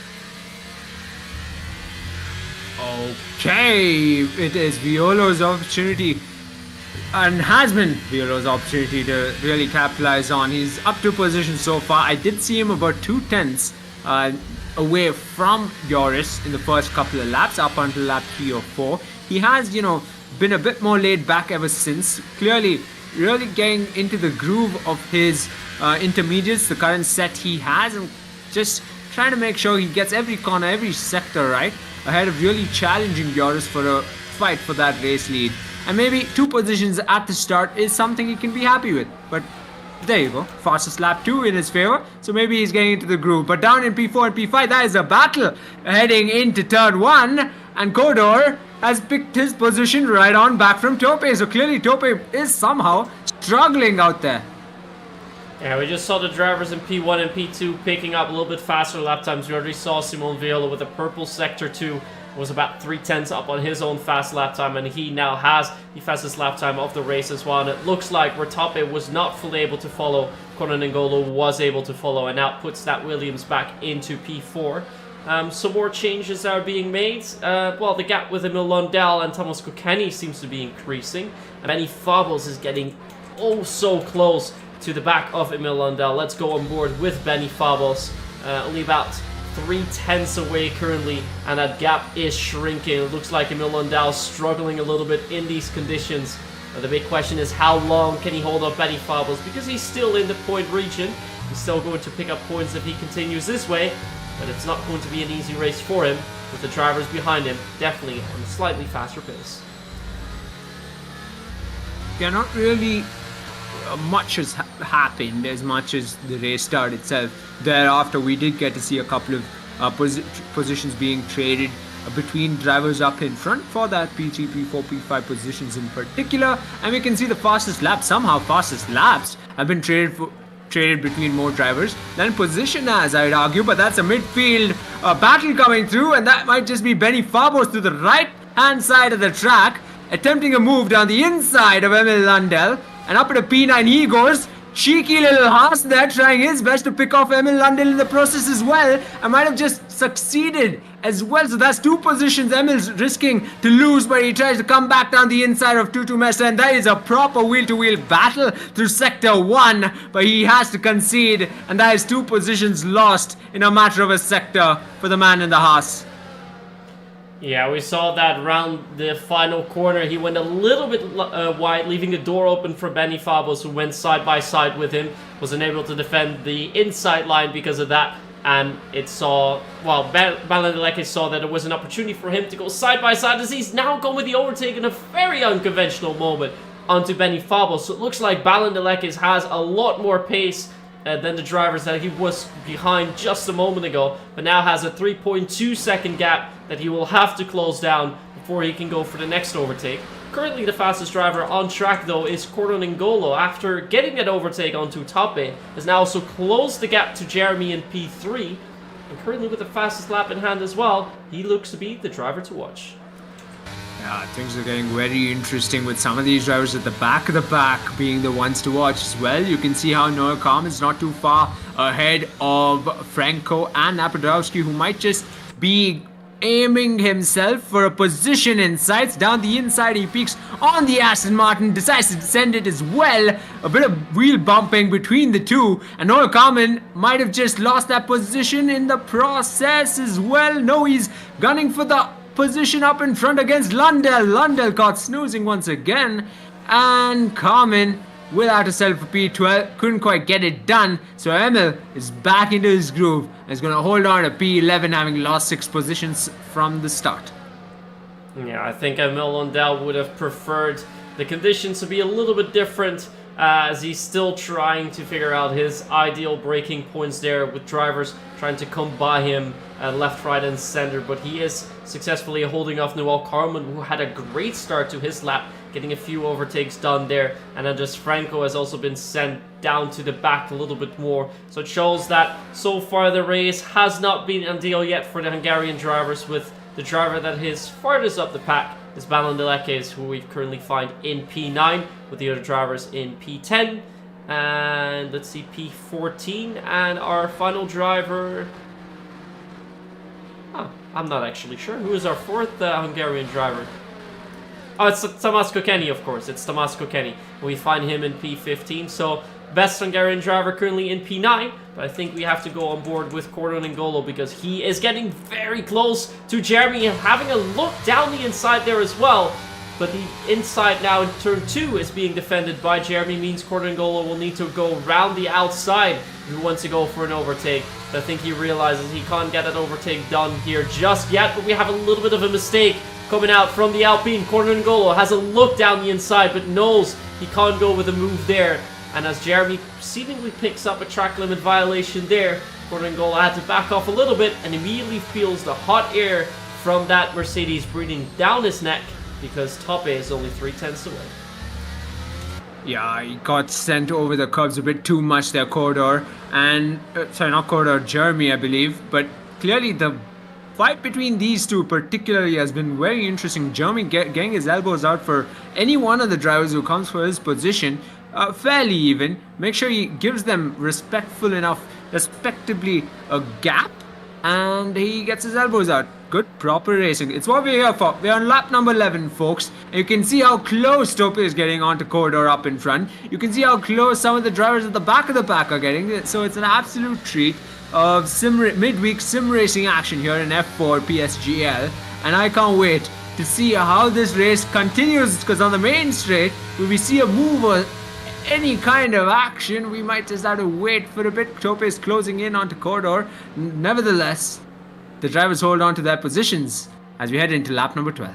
Okay, it is Violo's opportunity, and has been Violo's opportunity to really capitalize on. He's up to position so far. I did see him about 2 tenths away from Joris in the first couple of laps, up until lap 3 or 4. He has, been a bit more laid back ever since. Clearly, really getting into the groove of his intermediates, the current set he has, and just trying to make sure he gets every corner, every sector right, ahead of really challenging Joris for a fight for that race lead. And maybe 2 positions at the start is something he can be happy with. But there you go, fastest lap 2 in his favor, so maybe he's getting into the groove. But down in P4 and P5, that is a battle heading into turn 1, and Kodor has picked his position right on back from Tope. So clearly Tope is somehow struggling out there. Yeah, we just saw the drivers in P1 and P2 picking up a little bit faster lap times. We already saw Simone Violo with a purple sector 2 was about 3 tenths up on his own fast lap time, and he now has the fastest lap time of the race as well. And it looks like Ratape was not fully able to follow, Conan N'Golo was able to follow, and now puts that Williams back into P4. Some more changes are being made. Well, the gap with Emil Lundell and Thomas Kokeni seems to be increasing, and Benny Fabos is getting oh so close to the back of Emil Lundell. Let's go on board with Benny Fabos. Only about 3 tenths away currently, and that gap is shrinking. It looks like Emil Lundell struggling a little bit in these conditions. The big question is, how long can he hold up Benny Fabos? Because he's still in the point region. He's still going to pick up points if he continues this way, but it's not going to be an easy race for him, with the drivers behind him definitely on a slightly faster pace. Yeah, not really much has happened as much as the race start itself. Thereafter, we did get to see a couple of positions being traded between drivers up in front for that P3, P4, P5 positions in particular, and we can see the fastest laps, somehow fastest laps, have been traded between more drivers than position as, I'd argue. But that's a midfield battle coming through, and that might just be Benny Fabos to the right hand side of the track, attempting a move down the inside of Emil Lundell. And up at a P9 he goes. Cheeky little Haas there, trying his best to pick off Emil Lundell in the process as well. And might have just succeeded as well. So that's 2 positions Emil's risking to lose, but he tries to come back down the inside of Tutu Mesa. And that is a proper wheel-to-wheel battle through Sector 1. But he has to concede. And that is 2 positions lost in a matter of a sector for the man in the Haas. Yeah, we saw that around the final corner. He went a little bit wide, leaving the door open for Benny Fabos, who went side by side with him. Was unable to defend the inside line because of that. And it saw, well, Balandeleke saw that it was an opportunity for him to go side by side, as he's now going with the overtake in a very unconventional moment onto Benny Fabos. So it looks like Balandeleke has a lot more pace than the drivers that he was behind just a moment ago, but now has a 3.2 second gap that he will have to close down before he can go for the next overtake. Currently the fastest driver on track though is Conan N'Golo. After getting that overtake onto Tape, has now also closed the gap to Jeremy in P3, and currently with the fastest lap in hand as well, he looks to be the driver to watch. Yeah, things are getting very interesting with some of these drivers at the back of the pack being the ones to watch as well. You can see how Noah Kalm is not too far ahead of Franco and Napadowski, who might just be aiming himself for a position in sights. Down the inside, he peeks on the Aston Martin, decides to descend it as well. A bit of wheel bumping between the two, and Noah Kalman might have just lost that position in the process as well. No, he's gunning for the position up in front against Lundell. Lundell caught snoozing once again, and Carmen without a self P12 couldn't quite get it done. So Emil is back into his groove and is going to hold on to P11, having lost 6 positions from the start. Yeah, I think Emil Lundell would have preferred the conditions to be a little bit different, as he's still trying to figure out his ideal braking points there, with drivers trying to come by him left, right and center. But he is successfully holding off Noel Carmen, who had a great start to his lap, getting a few overtakes done there. And then just Franco has also been sent down to the back a little bit more. So it shows that so far the race has not been ideal yet for the Hungarian drivers, with the driver that is farthest up the pack is Balon Delekes, who we currently find in P9, with the other drivers in P10 and let's see, P14. And our final driver, I'm not actually sure who is our fourth Hungarian driver. Oh, it's Tamás Kokeni, of course. It's Tamás Kokeni. We find him in P15. So best Hungarian driver currently in P9, but I think we have to go on board with Cordon N'Golo, because he is getting very close to Jeremy and having a look down the inside there as well. But the inside now in turn 2 is being defended by Jeremy, means Cordon N'Golo will need to go round the outside if he wants to go for an overtake. But I think he realizes he can't get an overtake done here just yet, but we have a little bit of a mistake coming out from the Alpine. Cordon N'Golo has a look down the inside, but knows he can't go with a move there. And as Jeremy seemingly picks up a track limit violation there, Cordon N'Golo had to back off a little bit and immediately feels the hot air from that Mercedes breathing down his neck, because Tope is only 3/10 away. Yeah, he got sent over the curbs a bit too much there, Cordor. And, sorry, not Cordor, Jeremy, I believe. But clearly the fight between these two particularly has been very interesting. Jeremy getting his elbows out for any one of the drivers who comes for his position. Fairly even. Make sure he gives them respectably a gap, and he gets his elbows out. Good, proper racing. It's what we're here for. We're on lap number 11, folks. And you can see how close Tope is getting onto Corridor up in front. You can see how close some of the drivers at the back of the pack are getting. So it's an absolute treat of midweek sim racing action here in F4 PSGL. And I can't wait to see how this race continues, because on the main straight, when we see a move or any kind of action, we might just have to wait for a bit. Tope is closing in onto Corridor. Nevertheless, the drivers hold on to their positions as we head into lap number 12.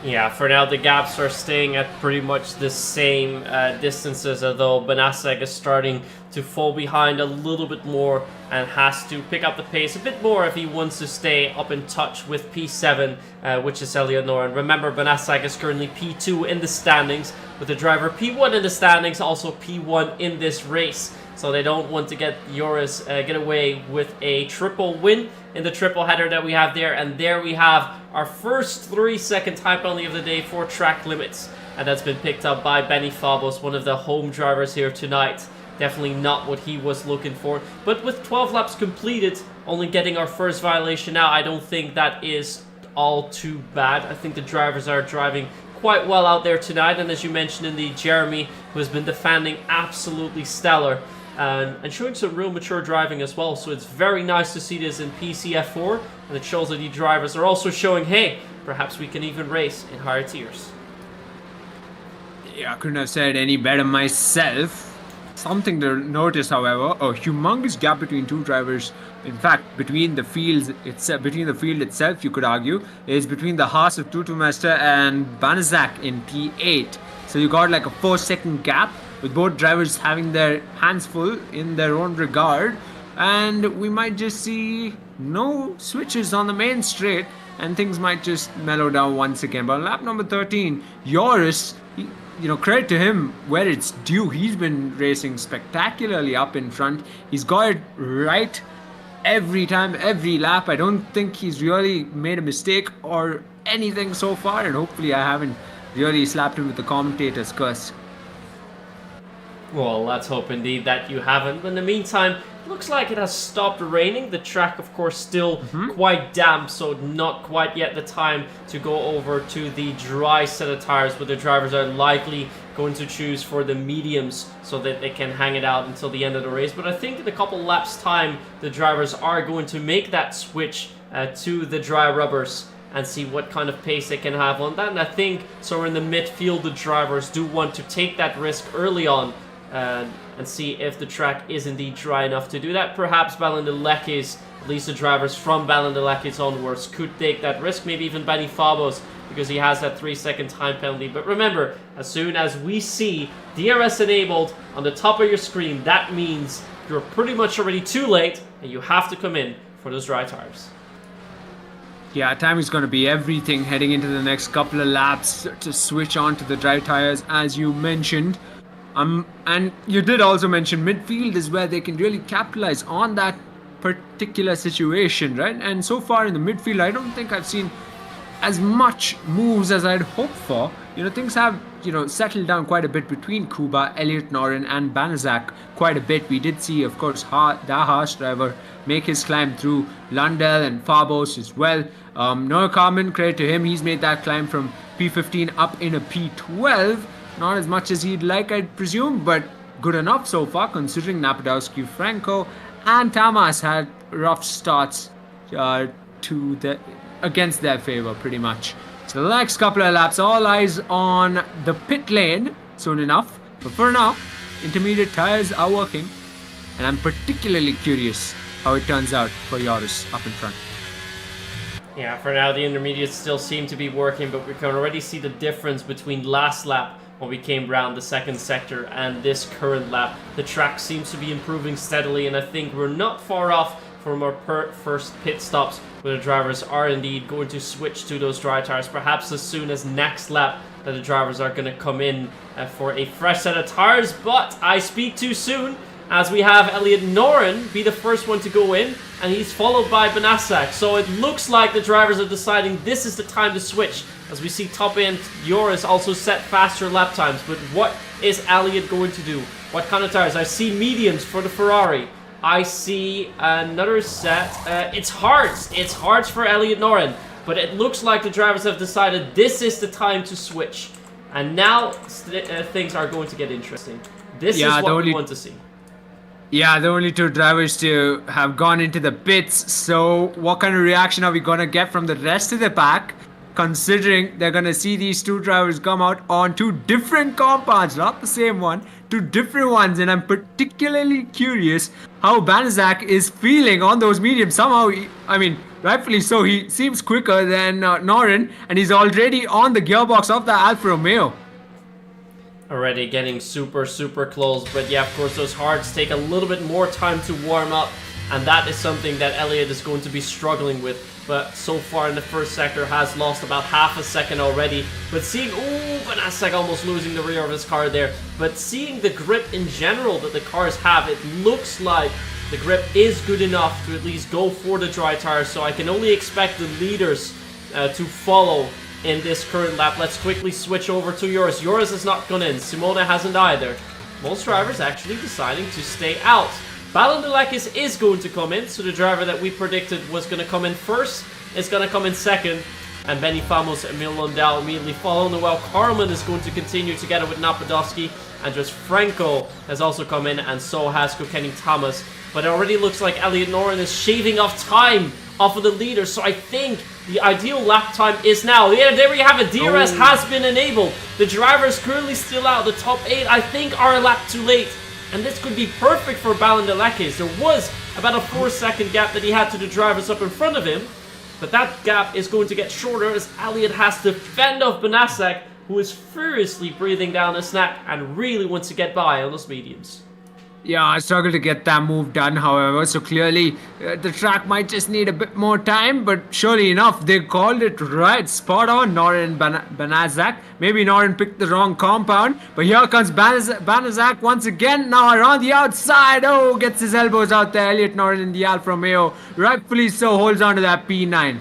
Yeah, for now the gaps are staying at pretty much the same distances, although Benasek is starting to fall behind a little bit more and has to pick up the pace a bit more if he wants to stay up in touch with P7, which is Eleonore. And remember, Benasek is currently P2 in the standings, with the driver P1 in the standings, also P1 in this race. So they don't want to get Joris get away with a triple win in the triple header that we have there. And there we have our first 3-second time penalty of the day for track limits. And that's been picked up by Benny Fabos, one of the home drivers here tonight. Definitely not what he was looking for. But with 12 laps completed, only getting our first violation now, I don't think that is all too bad. I think the drivers are driving quite well out there tonight. And as you mentioned, indeed, Jeremy, who has been defending absolutely stellar. And showing some real mature driving as well. So it's very nice to see this in PCF4. And it shows that the drivers are also showing, hey, perhaps we can even race in higher tiers. Yeah, I couldn't have said any better myself. Something to notice, however, a humongous gap between two drivers. In fact, between the field itself, you could argue, is between the Haas of Tutumester and Banazak in P8. So you got like a 4-second gap, with both drivers having their hands full in their own regard. And we might just see no switches on the main straight, and things might just mellow down once again. But on lap number 13, Joris, credit to him where it's due. He's been racing spectacularly up in front. He's got it right every time, every lap. I don't think he's really made a mistake or anything so far, and hopefully I haven't really slapped him with the commentator's curse. Well, let's hope indeed that you haven't. But in the meantime, it looks like it has stopped raining. The track, of course, still quite damp, so not quite yet the time to go over to the dry set of tires, but the drivers are likely going to choose for the mediums so that they can hang it out until the end of the race. But I think in a couple laps time, the drivers are going to make that switch to the dry rubbers and see what kind of pace they can have on that. And I think so in the midfield, the drivers do want to take that risk early on and see if the track is indeed dry enough to do that. Perhaps Balindalekis, at least the drivers from Balindalekis onwards, could take that risk. Maybe even Benny Fabos, because he has that 3-second time penalty. But remember, as soon as we see DRS enabled on the top of your screen, that means you're pretty much already too late and you have to come in for those dry tires. Yeah, time is going to be everything heading into the next couple of laps to switch on to the dry tires, as you mentioned. And you did also mention midfield is where they can really capitalize on that particular situation, right? And so far in the midfield, I don't think I've seen as much moves as I'd hoped for. Things have, settled down quite a bit between Kuba, Elliot Noren, and Banaszak quite a bit. We did see, of course, the Haas driver make his climb through Lundell and Fabos as well. Noah Carmen, credit to him, he's made that climb from P15 up in a P12. Not as much as he'd like, I'd presume, but good enough so far, considering Napadowski, Franco, and Tamas had rough starts against their favor, pretty much. So the next couple of laps, all eyes on the pit lane soon enough. But for now, intermediate tires are working, and I'm particularly curious how it turns out for Joris up in front. Yeah, for now the intermediates still seem to be working, but we can already see the difference between last lap when we came round the second sector and this current lap. The track seems to be improving steadily, and I think we're not far off from our first pit stops where the drivers are indeed going to switch to those dry tires, perhaps as soon as next lap that the drivers are going to come in for a fresh set of tires. But I speak too soon, as we have Elliot Noren be the first one to go in, and he's followed by Banaszak. So it looks like the drivers are deciding this is the time to switch, as we see top end Joris also set faster lap times. But what is Elliot going to do? What kind of tires? I see mediums for the Ferrari. I see another set. It's hards. It's hards for Elliot Noren. But it looks like the drivers have decided this is the time to switch. And now things are going to get interesting. This is what we want to see. Yeah, the only two drivers to have gone into the pits. So what kind of reaction are we going to get from the rest of the pack? Considering they're going to see these two drivers come out on two different compounds, not the same one, two different ones. And I'm particularly curious how Banaszak is feeling on those mediums. Somehow, rightfully so, he seems quicker than Noren, and he's already on the gearbox of the Alfa Romeo. Already getting super close, but yeah, of course those hards take a little bit more time to warm up, and that is something that Elliot is going to be struggling with. But so far in the first sector has lost about half a second already. But seeing, Banaszak almost losing the rear of his car there. But seeing the grip in general that the cars have, it looks like the grip is good enough to at least go for the dry tires. So I can only expect the leaders to follow in this current lap. Let's quickly switch over to Joris. Joris has not gone in. Simona hasn't either. Most drivers actually deciding to stay out. Balindalekis is going to come in, so the driver that we predicted was going to come in first is going to come in second, and Benny Famos and Emil Lundell immediately following. While Carmen is going to continue together with Napadowski, and just Franco has also come in, and so has Kokeni Thomas. But it already looks like Elliot Noren is shaving off time off of the leader, so I think the ideal lap time is now. Yeah, there we have it. DRS has been enabled. The driver is currently still out. The top 8, I think, are a lap too late. And this could be perfect for Balindalekis. There was about a 4-second gap that he had to the drivers up in front of him. But that gap is going to get shorter as Elliot has to fend off Banaszak, who is furiously breathing down a snack and really wants to get by on those mediums. Yeah, I struggled to get that move done, however, so clearly the track might just need a bit more time, but surely enough, they called it right, spot on, Noren and Banaszak. Maybe Noren picked the wrong compound, but here comes Banaszak once again, now around the outside. Gets his elbows out there. Elliot Noren in the Alfa Romeo, rightfully so, holds on to that P9.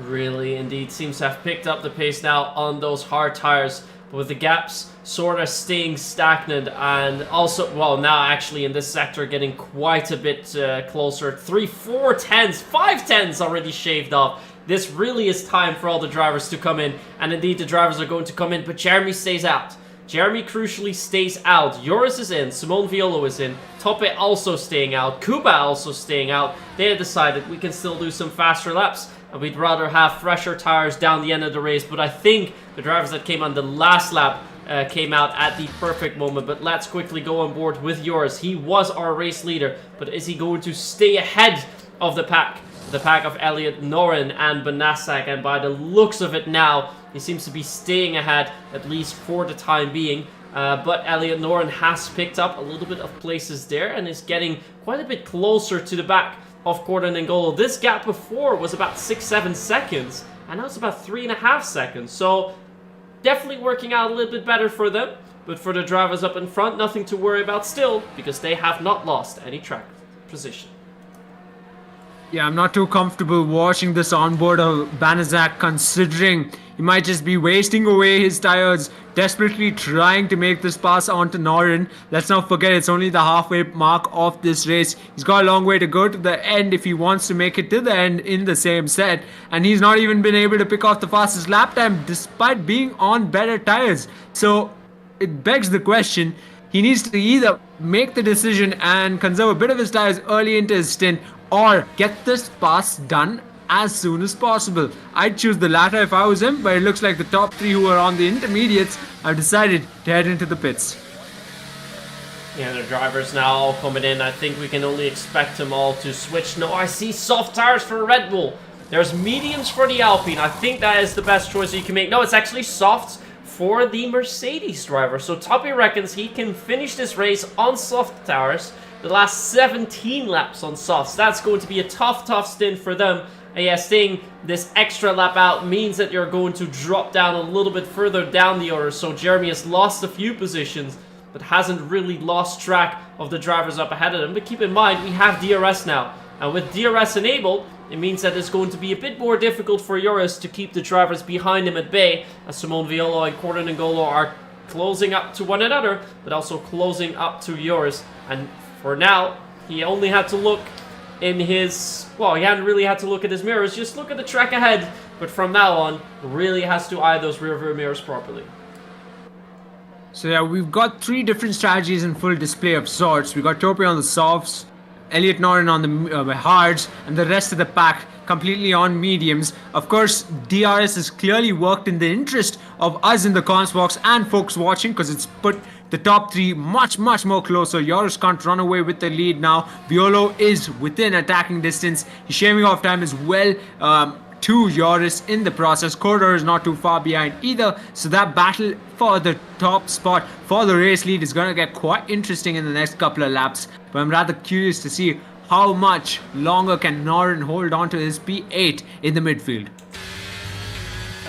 Really, indeed, seems to have picked up the pace now on those hard tires. But with the gaps sort of staying stagnant, and also, well, now actually in this sector getting quite a bit closer. 3, 4 tenths, 5 tenths already shaved off. This really is time for all the drivers to come in, and indeed the drivers are going to come in, but Jeremy stays out. Jeremy crucially stays out. Joris is in, Simone Violo is in, Tope also staying out, Kuba also staying out. They have decided we can still do some faster laps, and we'd rather have fresher tires down the end of the race, but I think the drivers that came on the last lap came out at the perfect moment. But let's quickly go on board with Joris. He was our race leader, but is he going to stay ahead of the pack? The pack of Elliot Noren and Benassak, and by the looks of it now, he seems to be staying ahead, at least for the time being. But Elliot Noren has picked up a little bit of places there and is getting quite a bit closer to the back of Gordon and Golo. This gap before was about 6-7 seconds, and now it's about 3.5 seconds. So definitely working out a little bit better for them. But for the drivers up in front, nothing to worry about still, because they have not lost any track position. Yeah, I'm not too comfortable watching this onboard of Banaszak, considering he might just be wasting away his tires, desperately trying to make this pass onto Noren. Let's not forget, it's only the halfway mark of this race. He's got a long way to go to the end if he wants to make it to the end in the same set. And he's not even been able to pick off the fastest lap time despite being on better tires. So it begs the question, he needs to either make the decision and conserve a bit of his tires early into his stint, or get this pass done as soon as possible. I'd choose the latter if I was him, but it looks like the top 3 who are on the intermediates have decided to head into the pits. Yeah, the drivers now all coming in. I think we can only expect them all to switch. No, I see soft tires for Red Bull. There's mediums for the Alpine. I think that is the best choice you can make. No, it's actually softs for the Mercedes driver. So Toppy reckons he can finish this race on soft tires. The last 17 laps on softs. That's going to be a tough stint for them. And yeah, staying this extra lap out means that you're going to drop down a little bit further down the order. So Jeremy has lost a few positions, but hasn't really lost track of the drivers up ahead of them. But keep in mind, we have DRS now. And with DRS enabled, it means that it's going to be a bit more difficult for Joris to keep the drivers behind him at bay, as Simone Violo and Gordon and Golo are closing up to one another, but also closing up to Joris. And for now, he only had to look in his... Well, he hadn't really had to look at his mirrors, just look at the track ahead. But from now on, really has to eye those rear view mirrors properly. So yeah, we've got 3 different strategies in full display of sorts. We've got Tope on the softs, Elliot Noren on the hards, and the rest of the pack completely on mediums. Of course, DRS has clearly worked in the interest of us in the comms box and folks watching, because it's put the top 3 much more closer. Joris can't run away with the lead now. Violo is within attacking distance. He's shaving off time as well to Joris in the process. Corridor is not too far behind either. So that battle for the top spot for the race lead is going to get quite interesting in the next couple of laps. But I'm rather curious to see how much longer can Noren hold on to his P8 in the midfield.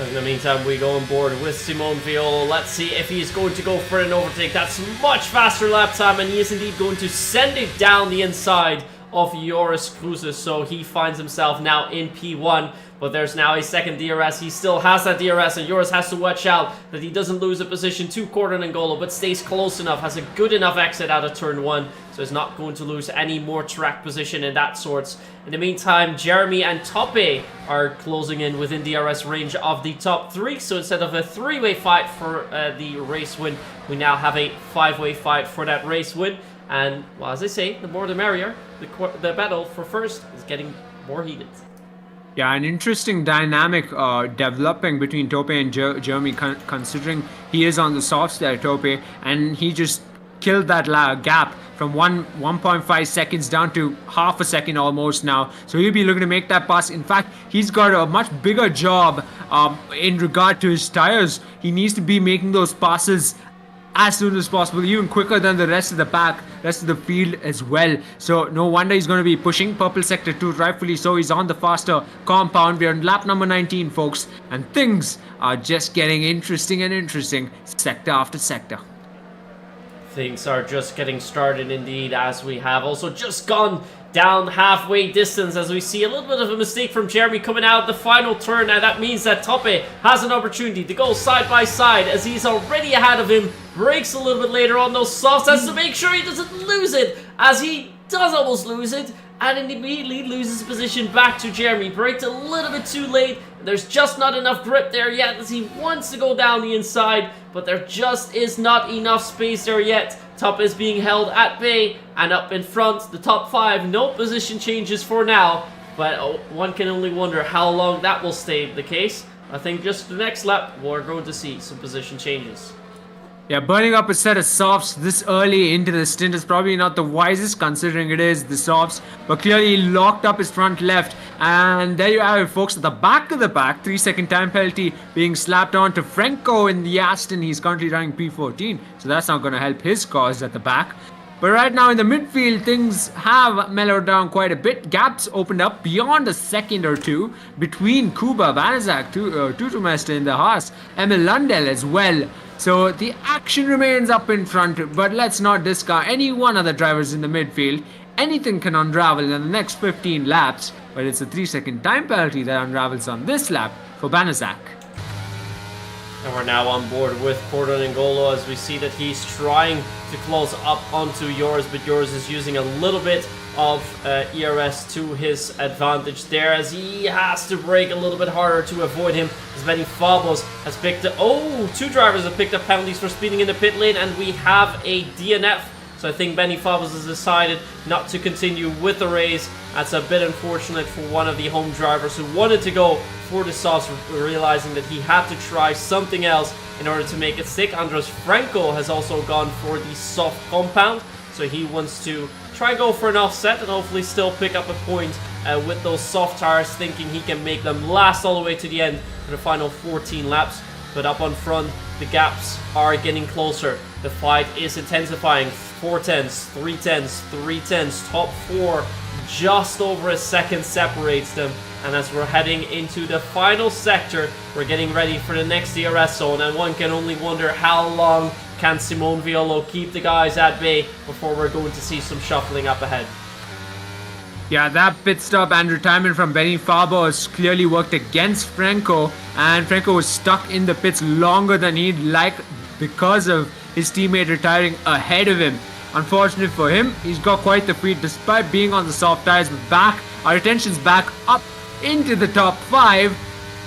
In the meantime, we go on board with Simone Violo. Let's see if he's going to go for an overtake. That's much faster lap time, and he is indeed going to send it down the inside of Joris Cruises. So he finds himself now in P1. But there's now a second DRS. He still has that DRS, and Joris has to watch out that he doesn't lose a position to Gordon and Golo, but stays close enough, has a good enough exit out of turn 1, so he's not going to lose any more track position in that sorts. In the meantime, Jeremy and Tope are closing in within DRS range of the top 3, so instead of a 3-way fight for the race win, we now have a 5-way fight for that race win. And, well, as I say, the more the merrier. The battle for first is getting more heated. Yeah, an interesting dynamic developing between Tope and Jeremy, considering he is on the softs there, Tope, and he just killed that gap from 1.5 seconds down to half a second almost now. So he'll be looking to make that pass. In fact, he's got a much bigger job in regard to his tires. He needs to be making those passes as soon as possible, even quicker than the rest of the pack, rest of the field as well. So no wonder he's going to be pushing purple sector 2, rightfully so. He's on the faster compound. We're on lap number 19, folks, and things are just getting interesting and interesting, sector after sector. Things are just getting started indeed, as we have also just gone down halfway distance, as we see a little bit of a mistake from Jeremy coming out the final turn, and that means that Tope has an opportunity to go side by side, as he's already ahead of him, breaks a little bit later on those softs, has to make sure he doesn't lose it, as he does almost lose it, and immediately loses position back to Jeremy. Braked a little bit too late. There's just not enough grip there yet, as he wants to go down the inside, but there just is not enough space there yet. Top is being held at bay, and up in front, the top 5, no position changes for now, but one can only wonder how long that will stay the case. I think just the next lap, we're going to see some position changes. Yeah, burning up a set of softs this early into the stint is probably not the wisest, considering it is the softs, but clearly he locked up his front left, and there you have it, folks. At the back of the pack, 3-second time penalty being slapped on to Franco in the Aston. He's currently running P14, so that's not going to help his cause at the back. But right now in the midfield, things have mellowed down quite a bit. Gaps opened up beyond a second or two between Kuba, Banizak, Tutumesta in the Haas, Emil Lundell as well. So the action remains up in front, but let's not discount any one of the drivers in the midfield. Anything can unravel in the next 15 laps, but it's a 3-second time penalty that unravels on this lap for Banizak. And we're now on board with Cordon N'Golo, as we see that he's trying to close up onto yours, but yours is using a little bit of ERS to his advantage there, as he has to brake a little bit harder to avoid him, as Benny Fabos has picked up, two drivers have picked up penalties for speeding in the pit lane, and we have a DNF. So I think Benny Fabos has decided not to continue with the race. That's a bit unfortunate for one of the home drivers who wanted to go for the softs, realizing that he had to try something else in order to make it stick. Andres Franco has also gone for the soft compound, so he wants to try and go for an offset and hopefully still pick up a point with those soft tires, thinking he can make them last all the way to the end for the final 14 laps. But up on front, the gaps are getting closer. The fight is intensifying. 4 tenths, 3 tenths, 3 tenths, top 4, just over a second separates them. And as we're heading into the final sector, we're getting ready for the next DRS zone, and one can only wonder how long can Simone Violo keep the guys at bay before we're going to see some shuffling up ahead. Yeah, that pit stop and retirement from Benny Fabos clearly worked against Franco, and Franco was stuck in the pits longer than he'd like because of his teammate retiring ahead of him. Unfortunate for him, he's got quite the feat despite being on the soft tires. But back, our attention's back up into the top 5.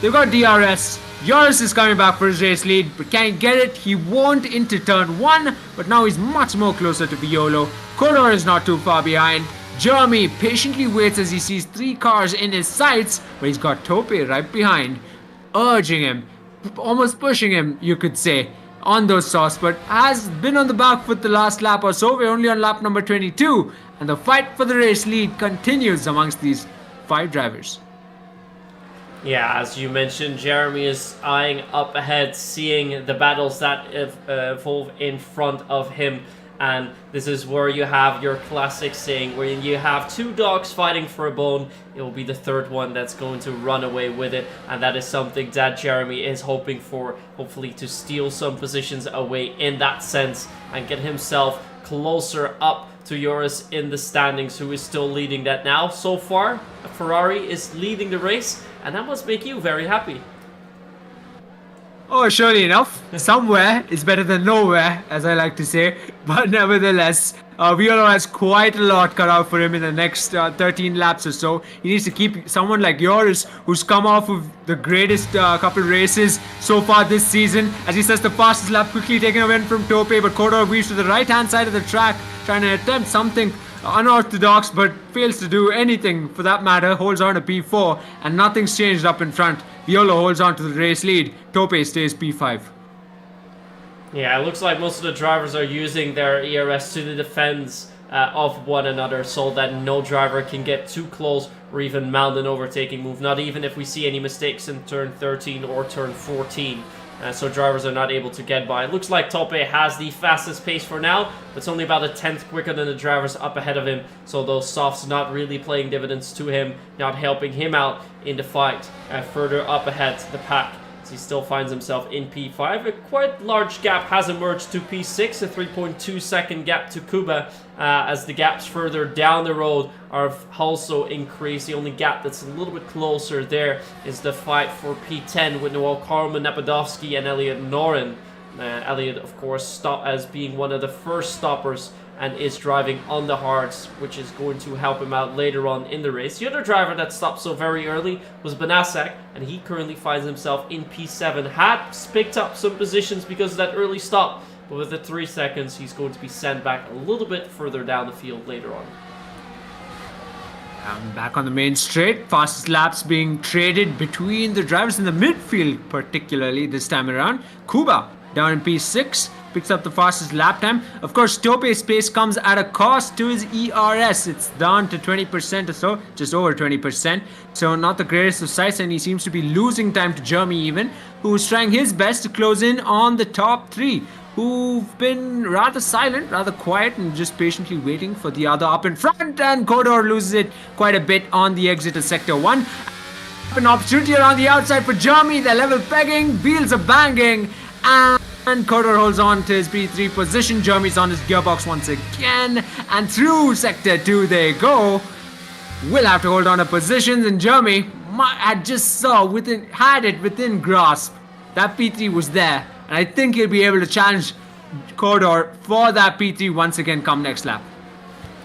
They've got DRS. Joris is coming back for his race lead, but can't get it. He won't into turn 1, but now he's much more closer to Violo. Kodor is not too far behind. Jeremy patiently waits as he sees 3 cars in his sights, but he's got Tope right behind, urging him, almost pushing him, you could say, on those softs, but has been on the back foot the last lap or so. We're only on lap number 22, and the fight for the race lead continues amongst these 5 drivers. Yeah, as you mentioned, Jeremy is eyeing up ahead, seeing the battles that evolve in front of him. And this is where you have your classic saying, where you have 2 dogs fighting for a bone. It will be the third one that's going to run away with it, and that is something that Jeremy is hoping for, hopefully to steal some positions away in that sense and get himself closer up to Joris in the standings, who is still leading that now. So far, Ferrari is leading the race, and that must make you very happy. Oh, surely enough. Somewhere is better than nowhere, as I like to say. But nevertheless, Violo has quite a lot cut out for him in the next 13 laps or so. He needs to keep someone like Joris, who's come off of the greatest couple races so far this season, as he says the fastest lap, quickly taken away from Tope, but Kodor weaves to the right-hand side of the track, trying to attempt something unorthodox, but fails to do anything for that matter. Holds on to P4, and nothing's changed up in front. Violo holds on to the race lead. Tope stays P5. Yeah, it looks like most of the drivers are using their ERS to the defense of one another, so that no driver can get too close or even mount an overtaking move, not even if we see any mistakes in turn 13 or turn 14. So drivers are not able to get by. It looks like Tope has the fastest pace for now, but it's only about a 10th quicker than the drivers up ahead of him. So those softs not really playing dividends to him, not helping him out in the fight. Further up ahead, the pack as he still finds himself in P5. A quite large gap has emerged to P6, a 3.2 second gap to Kuba, as the gaps further down the road are also increased. The only gap that's a little bit closer there is the fight for P10 with Noel Karman, Napadovsky and Elliot Noren. Elliot, of course, stopped as being one of the first stoppers and is driving on the hards, which is going to help him out later on in the race. The other driver that stopped so very early was Banasak, and he currently finds himself in P7. Had picked up some positions because of that early stop, but with the 3 seconds, he's going to be sent back a little bit further down the field later on. I'm back on the main straight. Fastest laps being traded between the drivers in the midfield, particularly this time around. Kuba down in P6 picks up the fastest lap time. Of course, Tope's pace comes at a cost to his ERS. It's down to 20% or so, just over 20%. So not the greatest of sights, and he seems to be losing time to Jeremy even, who's trying his best to close in on the top 3, who've been rather silent, rather quiet, and just patiently waiting for the other up in front. And Kodor loses it quite a bit on the exit of Sector 1. An opportunity around the outside for Jeremy. They're level pegging, wheels are banging, and Kodor holds on to his P3 position. Jeremy's on his gearbox once again, and through Sector 2 they go. Will have to hold on to positions, and Jeremy had just had it within grasp. That P3 was there, and I think he'll be able to challenge Kodor for that P3 once again come next lap.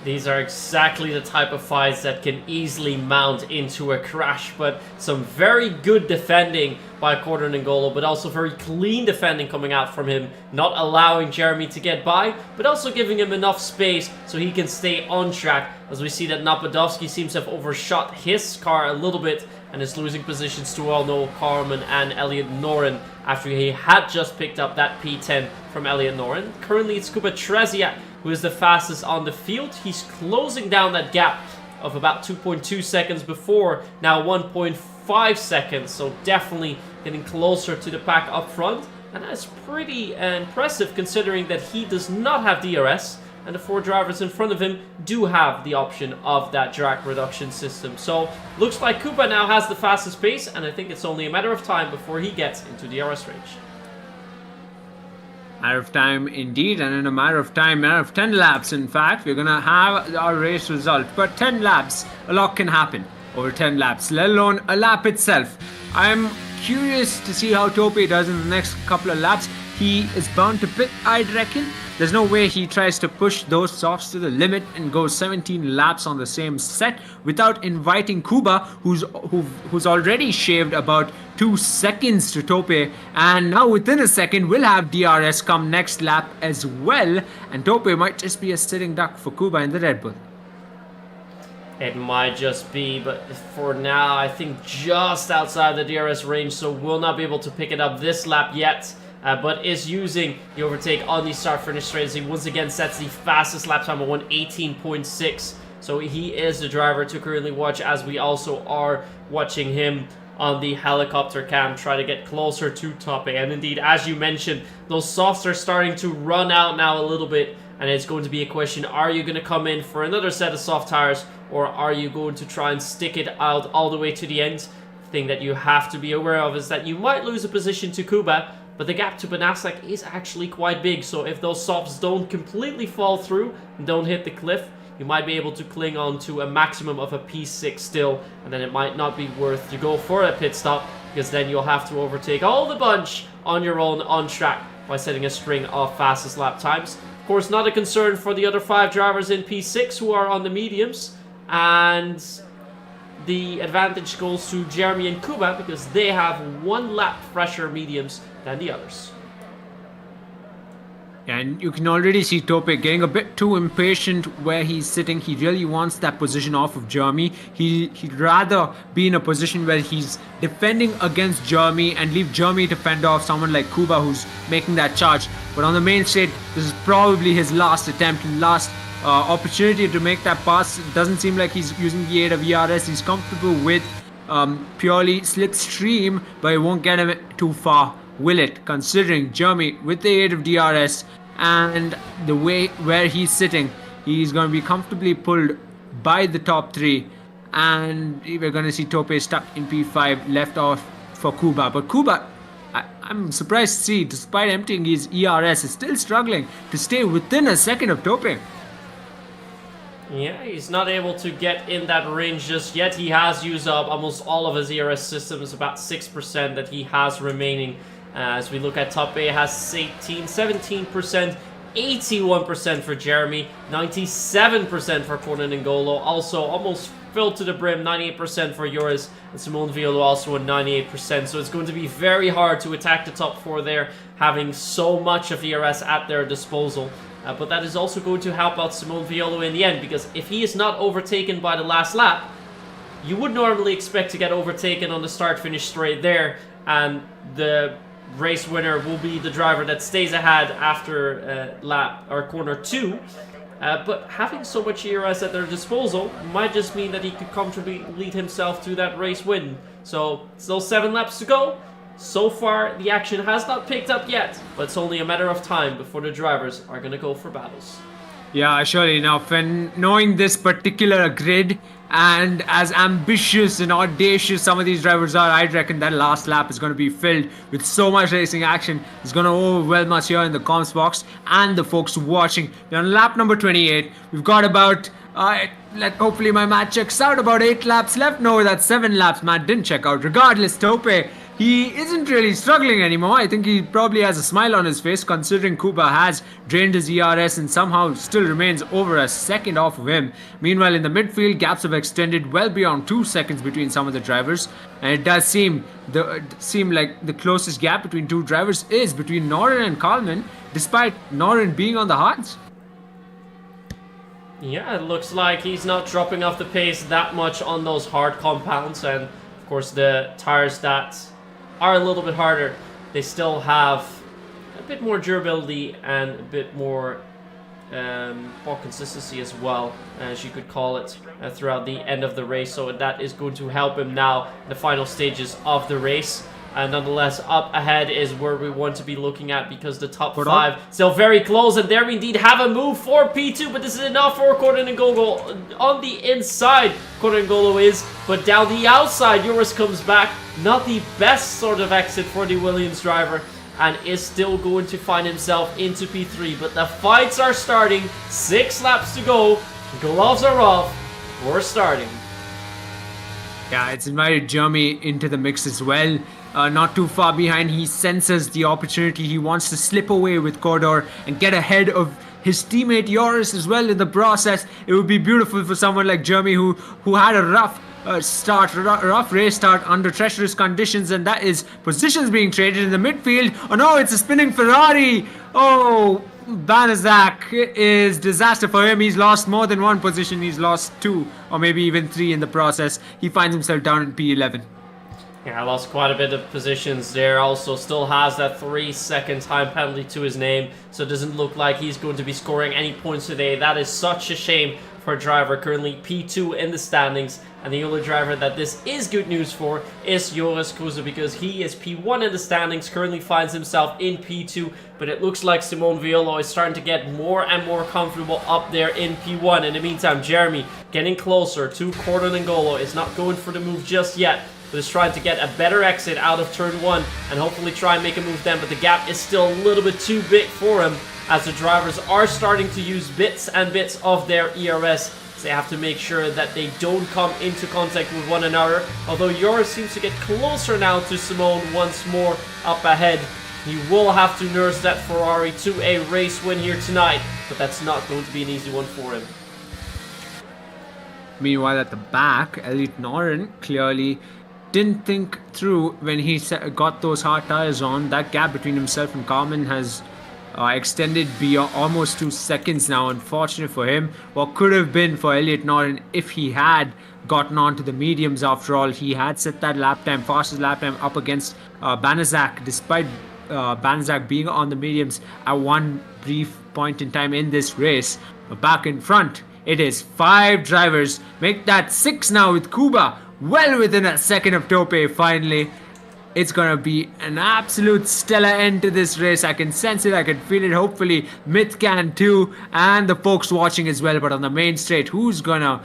These are exactly the type of fights that can easily mount into a crash, but some very good defending by Kodor N'Golo, but also very clean defending coming out from him, not allowing Jeremy to get by, but also giving him enough space so he can stay on track, as we see that Napadovsky seems to have overshot his car a little bit and is losing positions to Noel Karman and Elliot Noren after he had just picked up that P10 from Elliot Noren. Currently it's Kuba Treziak who is the fastest on the field. He's closing down that gap of about 2.2 seconds before, now 1.5 seconds, so definitely getting closer to the pack up front, and that's pretty impressive considering that he does not have DRS, and the 4 drivers in front of him do have the option of that drag reduction system. So looks like Kuba now has the fastest pace, and I think it's only a matter of time before he gets into DRS range. Matter of time indeed, and in a matter of time, matter of 10 laps in fact, we're gonna have our race result. But 10 laps, a lot can happen over 10 laps, let alone a lap itself. I'm curious to see how Tope does in the next couple of laps. He is bound to pit, I'd reckon. There's no way he tries to push those softs to the limit and go 17 laps on the same set without inviting Kuba, who's already shaved about 2 seconds to Tope, and now within a second will have DRS come next lap as well, and Tope might just be a sitting duck for Kuba in the Red Bull. It might just be, but for now I think just outside the DRS range, so will not be able to pick it up this lap yet. But is using the overtake on the start-finish straight as he once again sets the fastest lap time of 1:18.6. So he is the driver to currently watch, as we also are watching him on the helicopter cam try to get closer to Tope. And indeed, as you mentioned, those softs are starting to run out now a little bit, and it's going to be a question, are you going to come in for another set of soft tires, or are you going to try and stick it out all the way to the end? The thing that you have to be aware of is that you might lose a position to Kuba, but the gap to Banasak is actually quite big, so if those softs don't completely fall through and don't hit the cliff, you might be able to cling on to a maximum of a P6 still, and then it might not be worth to go for a pit stop, because then you'll have to overtake all the bunch on your own on track by setting a string of fastest lap times. Of course, not a concern for the other 5 drivers in P6 who are on the mediums, and the advantage goes to Jeremy and Kuba because they have 1 lap fresher mediums than the others. And you can already see Tope getting a bit too impatient where he's sitting. He really wants that position off of Jeremy. He'd rather be in a position where he's defending against Jeremy and leave Jeremy to fend off someone like Kuba who's making that charge. But on the main straight, this is probably his last attempt, last opportunity to make that pass. It doesn't seem like he's using the aid of ERS. He's comfortable with purely slipstream, but it won't get him too far, will it? Considering Jeremy, with the aid of DRS and the way where he's sitting, he's going to be comfortably pulled by the top 3, and we're going to see Tope stuck in P5, left off for Kuba. But Kuba I'm surprised to see, despite emptying his ERS, is still struggling to stay within a second of Tope. Yeah, he's not able to get in that range just yet. He has used up almost all of his ERS systems, about 6% that he has remaining. As we look at top A, has 18, 17%, 81% for Jeremy, 97% for Conan N'Golo, also almost filled to the brim, 98% for Joris, and Simone Violo also at 98%. So it's going to be very hard to attack the top 4 there, having so much of ERS at their disposal. But that is also going to help out Simone Violo in the end, because if he is not overtaken by the last lap, you would normally expect to get overtaken on the start-finish straight there, and the race winner will be the driver that stays ahead after lap or corner 2. But having so much ERS at their disposal might just mean that he could comfortably lead himself to that race win. So still 7 laps to go. So far, the action has not picked up yet, but it's only a matter of time before the drivers are going to go for battles. Yeah, surely enough. And knowing this particular grid and as ambitious and audacious some of these drivers are, I reckon that last lap is going to be filled with so much racing action. It's going to overwhelm us here in the comms box and the folks watching. We're on lap number 28. We've got about, hopefully my math checks out, about 8 laps left. No, that's 7 laps. Matt didn't check out. Regardless, Tope, he isn't really struggling anymore. I think he probably has a smile on his face, considering Kuba has drained his ERS and somehow still remains over a second off of him. Meanwhile, in the midfield, gaps have extended well beyond 2 seconds between some of the drivers, and it does seem like the closest gap between 2 drivers is between Norin and Kalman, despite Norin being on the hards. Yeah, it looks like he's not dropping off the pace that much on those hard compounds, and of course the tires that are a little bit harder, they still have a bit more durability and a bit more consistency as well, as you could call it, throughout the end of the race. So that is going to help him now in the final stages of the race. Nonetheless, up ahead is where we want to be looking at, because the top 5 still very close, and there we indeed have a move for P2, but this is enough for Conan N'Golo. On the inside, Conan N'Golo is, but down the outside, Joris comes back. Not the best sort of exit for the Williams driver, and is still going to find himself into P3, but the fights are starting. 6 laps to go. Gloves are off. We're starting. Yeah, it's invited Jeremy into the mix as well. Not too far behind, he senses the opportunity. He wants to slip away with Cordor and get ahead of his teammate Joris as well in the process. It would be beautiful for someone like Jeremy who had a rough race start under treacherous conditions, and that is positions being traded in the midfield. Oh no, it's a spinning Ferrari. Oh, Banazak is disaster for him. He's lost more than 1 position. He's lost 2 or maybe even 3 in the process. He finds himself down in P11. Yeah, I lost quite a bit of positions there. Also still has that 3-second time penalty to his name, so it doesn't look like he's going to be scoring any points today. That is such a shame for a driver currently P2 in the standings, and the only driver that this is good news for is Joris Kruse, because he is P1 in the standings, currently finds himself in P2, but it looks like Simone Violo is starting to get more and more comfortable up there in P1. In the meantime, Jeremy getting closer to Conan N'Golo, is not going for the move just yet, but is trying to get a better exit out of turn 1 and hopefully try and make a move then, but the gap is still a little bit too big for him, as the drivers are starting to use bits and bits of their ERS. So they have to make sure that they don't come into contact with one another, although Joris seems to get closer now to Simone once more up ahead. He will have to nurse that Ferrari to a race win here tonight, but that's not going to be an easy one for him. Meanwhile, at the back, Elliot Norin clearly didn't think through when he got those hard tires on. That gap between himself and Carmen has extended beyond almost 2 seconds now. Unfortunate for him. What could have been for Elliot Norin if he had gotten onto the mediums. After all, he had set that lap time, fastest lap time, up against Banazak, despite Banazak being on the mediums at one brief point in time in this race. But back in front, it is 5 drivers. Make that 6 now with Kuba well within a second of Tope. Finally, it's gonna be an absolute stellar end to this race. I can sense it, I can feel it. Hopefully Myth can too, and the folks watching as well. But on the main straight, who's gonna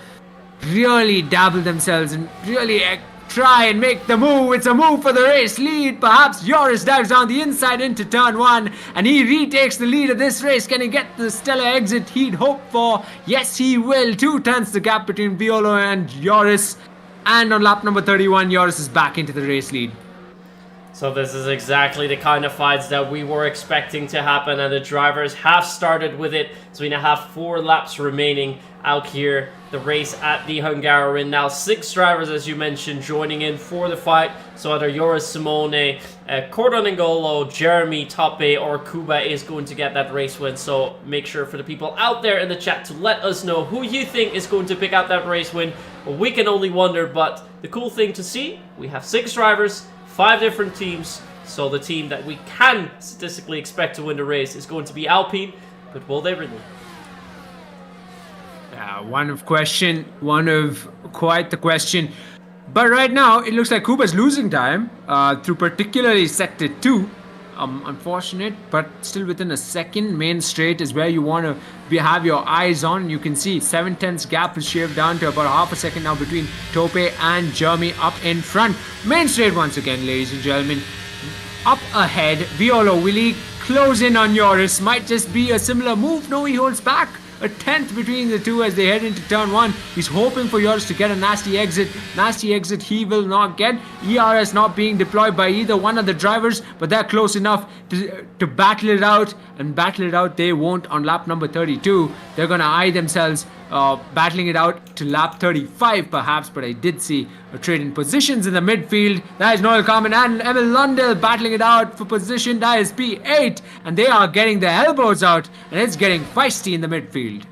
really dabble themselves and really try and make the move. It's a move for the race lead. Perhaps Joris dives down the inside into turn 1 and he retakes the lead of this race. Can he get the stellar exit he'd hoped for? Yes, he will. 2 turns the gap between Violo and Joris. And on lap number 31, Joris is back into the race lead. So this is exactly the kind of fights that we were expecting to happen, and the drivers have started with it. So we now have 4 laps remaining out here, the race at the Hungaroring. Now 6 drivers, as you mentioned, joining in for the fight. So either Joris, Simone, Cordon N'Golo, Jeremy, Tope, or Kuba is going to get that race win. So make sure for the people out there in the chat to let us know who you think is going to pick out that race win. We can only wonder, but the cool thing to see, we have 6 drivers, 5 different teams, so the team that we can statistically expect to win the race is going to be Alpine, but will they really? One of quite the question. But right now, it looks like Kuba's losing time through particularly Sector 2. Unfortunate, but still within a second. Main straight is where you want to have your eyes on. You can see 7/10 gap is shaved down to about half a second now between Tope and Jeremy up in front. Main straight once again, ladies and gentlemen. Up ahead, Violo, will he close in on Joris? Might just be a similar move. No, he holds back. A 10th between the two as they head into turn 1. He's hoping for Joris to get a nasty exit. Nasty exit he will not get. ERS not being deployed by either one of the drivers, but they're close enough to battle it out. And battle it out they won't on lap number 32. They're going to eye themselves battling it out to lap 35 perhaps, but I did see a trade in positions in the midfield. That is Noel Carmen and Emil Lundell battling it out for position. That is P8, and they are getting their elbows out, and it's getting feisty in the midfield.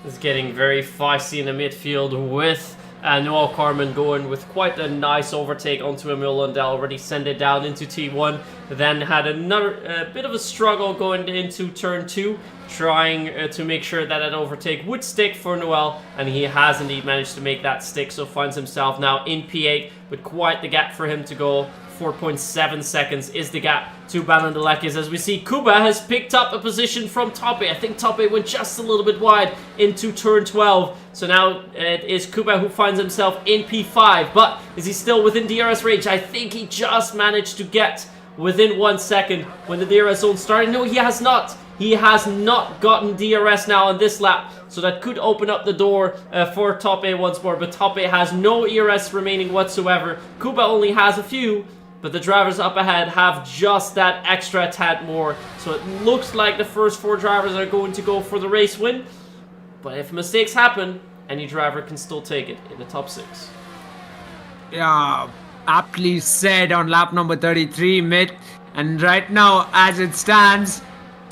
It's getting very feisty in the midfield with Noel Carmen going with quite a nice overtake onto Emil Lundell, already sent it down into T1, then had another bit of a struggle going into turn 2, trying to make sure that overtake would stick for Noel, and he has indeed managed to make that stick, so finds himself now in P8 with quite the gap for him to go. 4.7 seconds is the gap to Banandelekis, as we see Kuba has picked up a position from Tope. I think Tope went just a little bit wide into turn 12. So now it is Kuba who finds himself in P5. But is he still within DRS range? I think he just managed to get within 1 second when the DRS zone started. No, he has not. He has not gotten DRS now on this lap. So that could open up the door for Tope once more. But Tope has no ERS remaining whatsoever. Kuba only has a few. But the drivers up ahead have just that extra tad more. So it looks like the first 4 drivers are going to go for the race win. But if mistakes happen, any driver can still take it in the top 6. Yeah, aptly said on lap number 33, Mitt. And right now, as it stands,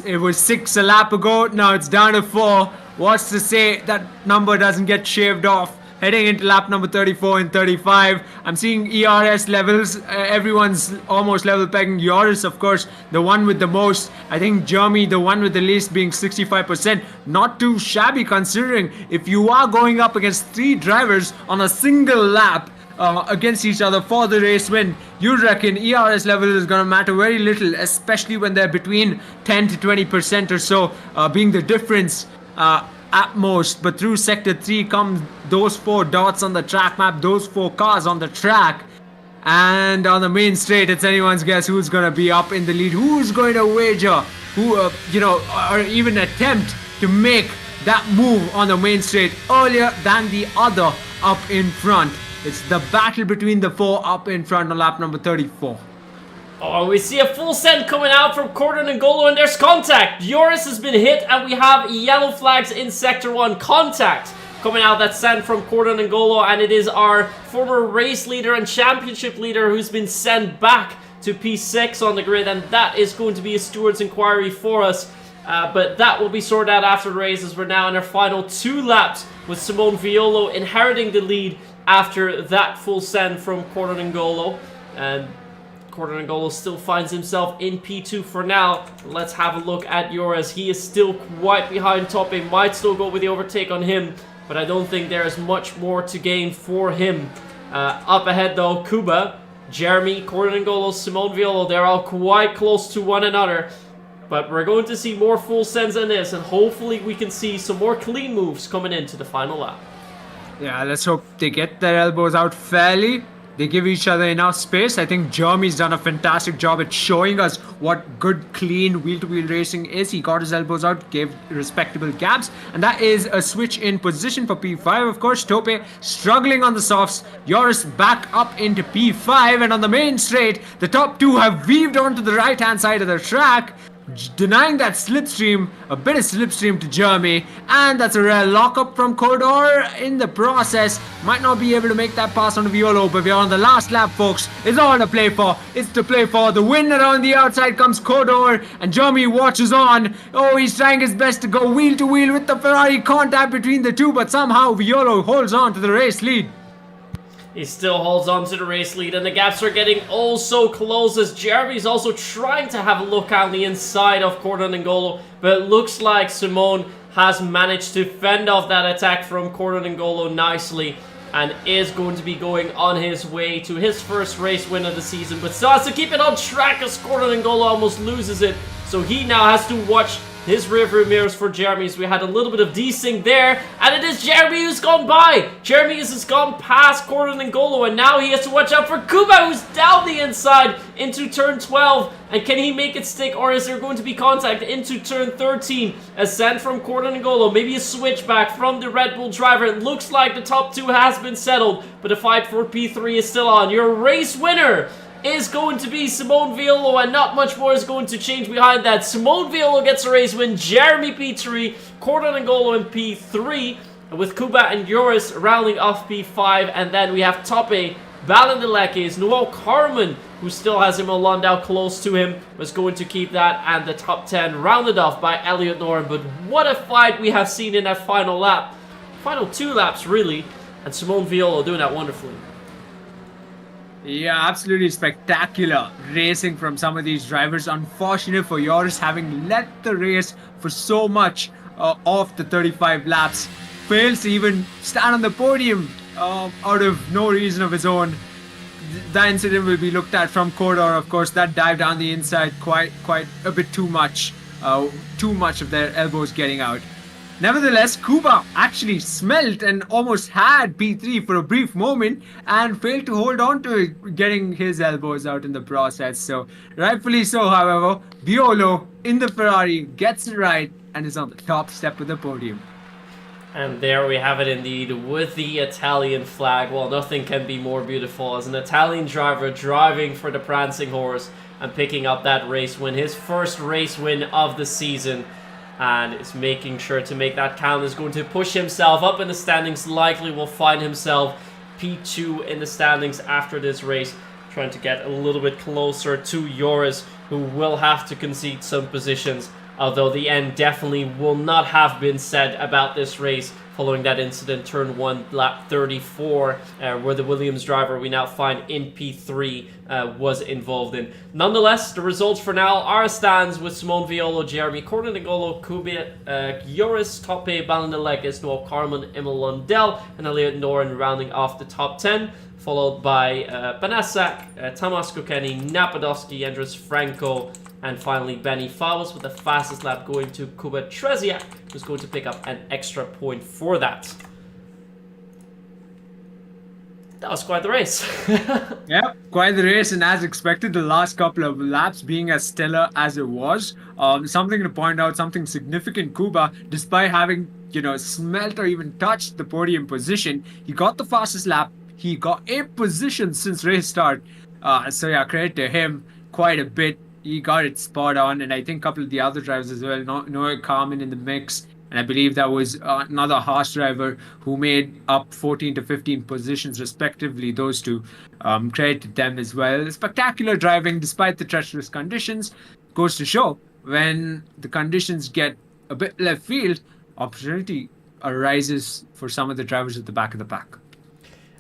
it was 6 a lap ago. Now it's down to 4. What's to say that number doesn't get shaved off? Heading into lap number 34 and 35, I'm seeing ERS levels. Everyone's almost level pegging. Joris, of course, the one with the most. I think Jeremy, the one with the least, being 65%. Not too shabby considering if you are going up against 3 drivers on a single lap against each other for the race win. You reckon ERS level is going to matter very little, especially when they're between 10 to 20% or so, being the difference at most. But through sector 3 come those 4 dots on the track map, those 4 cars on the track, and on the main straight it's anyone's guess who's going to be up in the lead, who's going to wager, who or even attempt to make that move on the main straight earlier than the other up in front. It's the battle between the 4 up in front on lap number 34. Oh, we see a full send coming out from Cordon N'Golo, and there's contact. Joris has been hit, and we have yellow flags in Sector 1. Contact coming out, that send from Cordon N'Golo, and it is our former race leader and championship leader who's been sent back to P6 on the grid, and that is going to be a steward's inquiry for us. But that will be sorted out after the race, as we're now in our final 2 laps with Simone Violo inheriting the lead after that full send from Cordon N'Golo. And Cordon N'Golo still finds himself in P2 for now. Let's have a look at Joris. He is still quite behind Tope. Might still go with the overtake on him, but I don't think there is much more to gain for him. Up ahead though, Kuba, Jeremy, Cordon N'Golo, Simone Violo, they're all quite close to one another. But we're going to see more full sends than this, and hopefully we can see some more clean moves coming into the final lap. Yeah, let's hope they get their elbows out fairly. They give each other enough space. I think Jeremy's done a fantastic job at showing us what good, clean wheel-to-wheel racing is. He got his elbows out, gave respectable gaps, and that is a switch in position for P5. Of course, Tope struggling on the softs. Joris back up into P5, and on the main straight, the top two have weaved onto the right-hand side of the track, denying that slipstream, a bit of slipstream to Jeremy, and that's a rare lockup from Kodor in the process. Might not be able to make that pass on the Violo, but we're on the last lap, folks. It's all to play for. It's to play for. The win around the outside comes Kodor, and Jeremy watches on. Oh, he's trying his best to go wheel to wheel with the Ferrari, contact between the two, but somehow Violo holds on to the race lead. He still holds on to the race lead, and the gaps are getting oh so close as Jeremy's also trying to have a look on the inside of Cordon and Golo, but it looks like Simone has managed to fend off that attack from Cordon and Golo nicely and is going to be going on his way to his first race win of the season, but still has to keep it on track as Cordon and Golo almost loses it, so he now has to watch his rearview mirrors for Jeremy. So we had a little bit of desync there, and it is Jeremy who's gone by. Jeremy has gone past Cordon and Golo, and now he has to watch out for Kuba, who's down the inside into turn 12. And can he make it stick, or is there going to be contact into turn 13? Ascent from Cordon and Golo, maybe a switchback from the Red Bull driver. It looks like the top two has been settled, but the fight for P3 is still on. Your race winner is going to be Simone Violo, and not much more is going to change behind that. Simone Violo gets a race win, Jeremy P3, Cordon and Golo in P3, with Kuba and Joris rounding off P5, and then we have Tope, Balandelekes, Noel Carmen, who still has him a Landau close to him, was going to keep that, and the top 10 rounded off by Elliot Noren. But what a fight we have seen in that final lap, final two laps really, and Simone Violo doing that wonderfully. Yeah, absolutely spectacular racing from some of these drivers. Unfortunate for Joris, having led the race for so much of the 35 laps, fails to even stand on the podium out of no reason of his own. That incident will be looked at from Kodor, of course. That dive down the inside, quite a bit too much of their elbows getting out. Nevertheless, Kuba actually smelt and almost had P3 for a brief moment and failed to hold on to it, getting his elbows out in the process. So, rightfully so, however, Violo in the Ferrari gets it right and is on the top step of the podium. And there we have it indeed, with the Italian flag. Well, nothing can be more beautiful as an Italian driver driving for the Prancing Horse and picking up that race win, his first race win of the season. And is making sure to make that count, is going to push himself up in the standings, likely will find himself P2 in the standings after this race, trying to get a little bit closer to Joris, who will have to concede some positions, although the end definitely will not have been said about this race following that incident, turn 1, lap 34, where the Williams driver we now find in P3 was involved in. Nonetheless, the results for now are as stands, with Simone Violo, Jeremy, Cordon and Golo, Kuba, Joris, Tope, Balandelekes, Noel Carmen, Emil Lundell, and Elliot Noren rounding off the top 10, followed by Banasak, Tomas Kokeni, Napadovsky, Andres Franco, and finally Benny Fawaz with the fastest lap going to Kuba Treziak, who's going to pick up an extra point for that. That was quite the race. Yeah, quite the race, and as expected, the last couple of laps being as stellar as it was. Something to point out, something significant, Kuba, despite having, smelt or even touched the podium position, he got the fastest lap. He got 8 positions since race start. So yeah, credit to him quite a bit. He got it spot on, and I think a couple of the other drivers as well. Noah Carmen in the mix, and I believe that was another Haas driver who made up 14 to 15 positions respectively, those two. Credit to them as well. Spectacular driving despite the treacherous conditions. Goes to show, when the conditions get a bit left field, opportunity arises for some of the drivers at the back of the pack.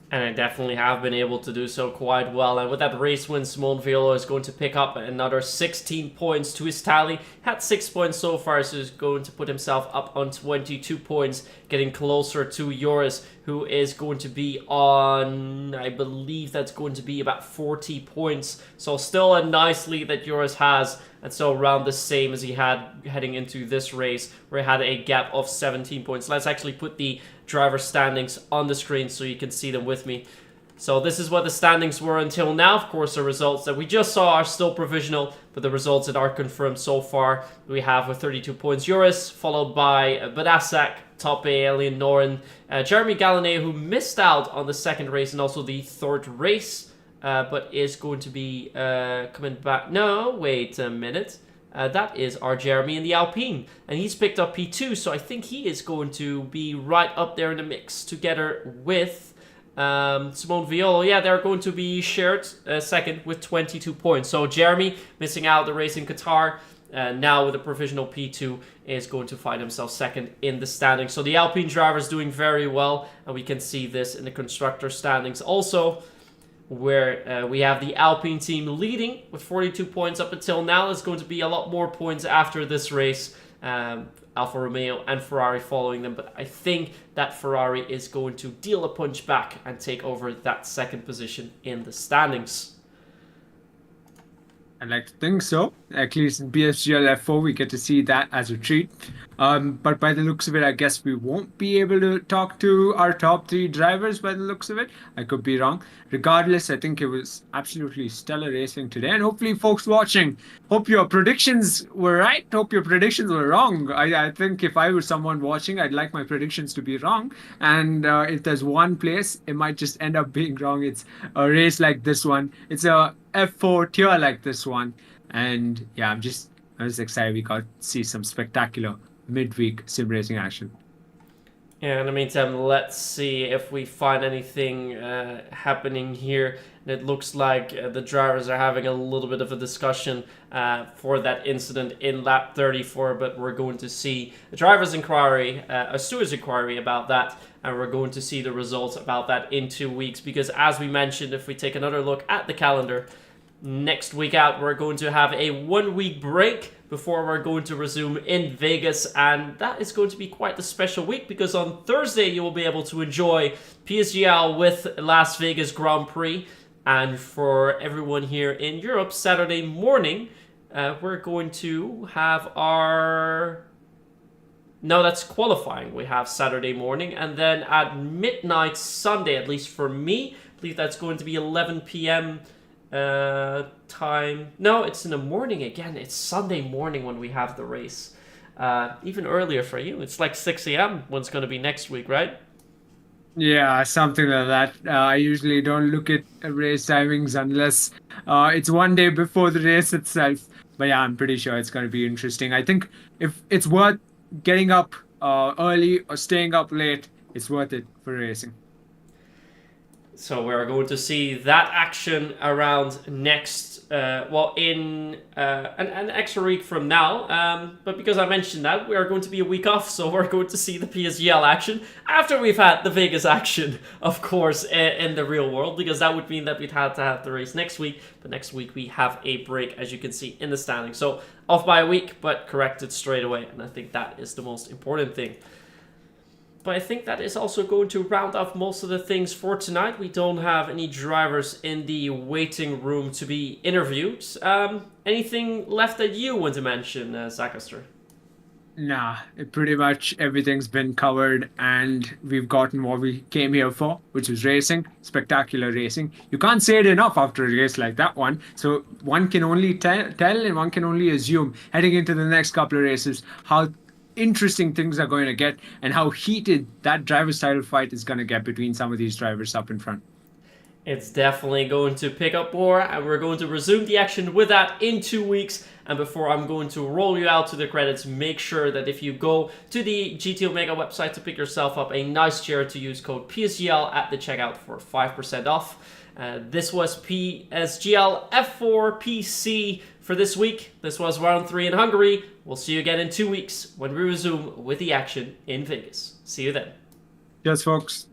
And I definitely have been able to do so quite well. And with that race win, Simone Violo is going to pick up another 16 points to his tally. Had 6 points so far, so he's going to put himself up on 22 points, getting closer to Joris, who is going to be on, I believe that's going to be about 40 points. So still a nice lead that Joris has. And so around the same as he had heading into this race, where he had a gap of 17 points. Let's actually put the driver standings on the screen so you can see them with me. So this is what the standings were until now. Of course, the results that we just saw are still provisional, but the results that are confirmed so far, we have with 32 points Joris, followed by Badasak, Top A, Alien Norin, Jeremy Gallonay, who missed out on the second race and also the third race, but is going to be coming back. No, wait a minute. That is our Jeremy in the Alpine, and he's picked up P2, so I think he is going to be right up there in the mix together with Simone Violo. Yeah, they're going to be shared second with 22 points. So Jeremy, missing out the race in Qatar, now with a provisional P2, is going to find himself second in the standings. So the Alpine driver is doing very well, and we can see this in the constructor standings also, where we have the Alpine team leading with 42 points up until now. There's going to be a lot more points after this race. Alfa Romeo and Ferrari following them, but I think that Ferrari is going to deal a punch back and take over that second position in the standings. I'd like to think so. At least in PSGL F4, we get to see that as a treat. But by the looks of it, I guess we won't be able to talk to our top 3 drivers by the looks of it. I could be wrong. Regardless, I think it was absolutely stellar racing today. And hopefully, folks watching, hope your predictions were right. Hope your predictions were wrong. I think if I was someone watching, I'd like my predictions to be wrong. And if there's one place, it might just end up being wrong. It's a race like this one. It's a F4 tier like this one. And yeah, I'm just excited we got to see some spectacular midweek sim racing action. Yeah, in the meantime, let's see if we find anything happening here. It looks like the drivers are having a little bit of a discussion for that incident in lap 34, but we're going to see a driver's inquiry, a stewards inquiry about that, and we're going to see the results about that in 2 weeks, because as we mentioned, if we take another look at the calendar, next week out, we're going to have a 1 week break before we're going to resume in Vegas, and that is going to be quite a special week, because on Thursday you will be able to enjoy PSGL with Las Vegas Grand Prix, and for everyone here in Europe, Saturday morning we're going to have our... No, that's qualifying. We have Saturday morning, and then at midnight Sunday, at least for me, I believe that's going to be 11 p.m. time. No, it's in the morning again. It's Sunday morning when we have the race. Even earlier for you. It's like 6 a.m. when it's going to be next week, right? Yeah, something like that. I usually don't look at race timings unless it's one day before the race itself. But yeah, I'm pretty sure it's going to be interesting. I think if it's worth getting up early or staying up late, it's worth it for racing. So we're going to see that action around next, in an extra week from now. But because I mentioned that, we are going to be a week off, so we're going to see the PSGL action after we've had the Vegas action, of course, in the real world, because that would mean that we'd have to have the race next week. But next week we have a break, as you can see in the standings. So off by a week, but corrected straight away, and I think that is the most important thing. But I think that is also going to round off most of the things for tonight. We don't have any drivers in the waiting room to be interviewed. Anything left that you want to mention, Zakaster? Nah, pretty much everything's been covered, and we've gotten what we came here for, which was racing, spectacular racing. You can't say it enough after a race like that one. So one can only tell and one can only assume heading into the next couple of races how interesting things are going to get and how heated that driver's title fight is going to get between some of these drivers up in front. It's definitely going to pick up more, and we're going to resume the action with that in 2 weeks. And before I'm going to roll you out to the credits, make sure that if you go to the GT Omega website to pick yourself up a nice chair, to use code PSGL at the checkout for 5% off. This was PSGL F4 PC for this week. This was round 3 in Hungary. We'll see you again in 2 weeks when we resume with the action in Vegas. See you then. Cheers, folks.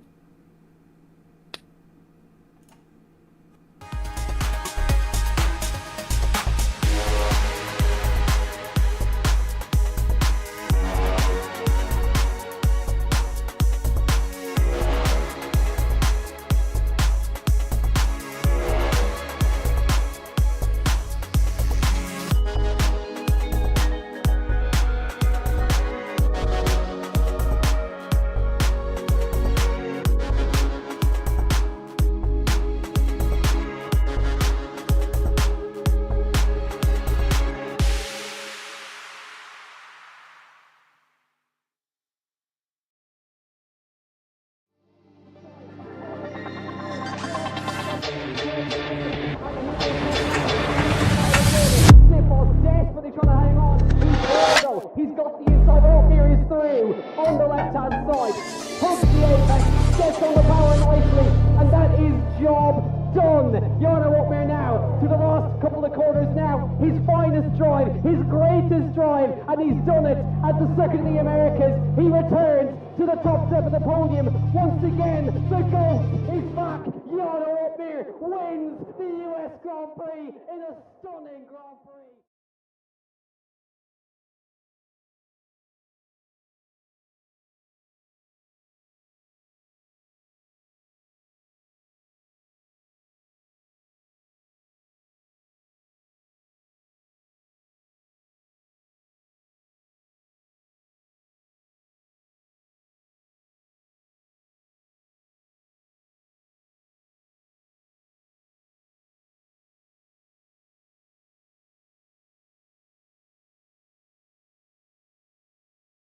side. Pumps the apex, gets on the power nicely, and that is job done. Jarno Opmeer now to the last couple of quarters now. His finest drive, his greatest drive, and he's done it at the Circuit of the Americas. He returns to the top step of the podium. Once again, the GOAT is back. Jarno Opmeer wins the US Grand Prix in a stunning Grand Prix.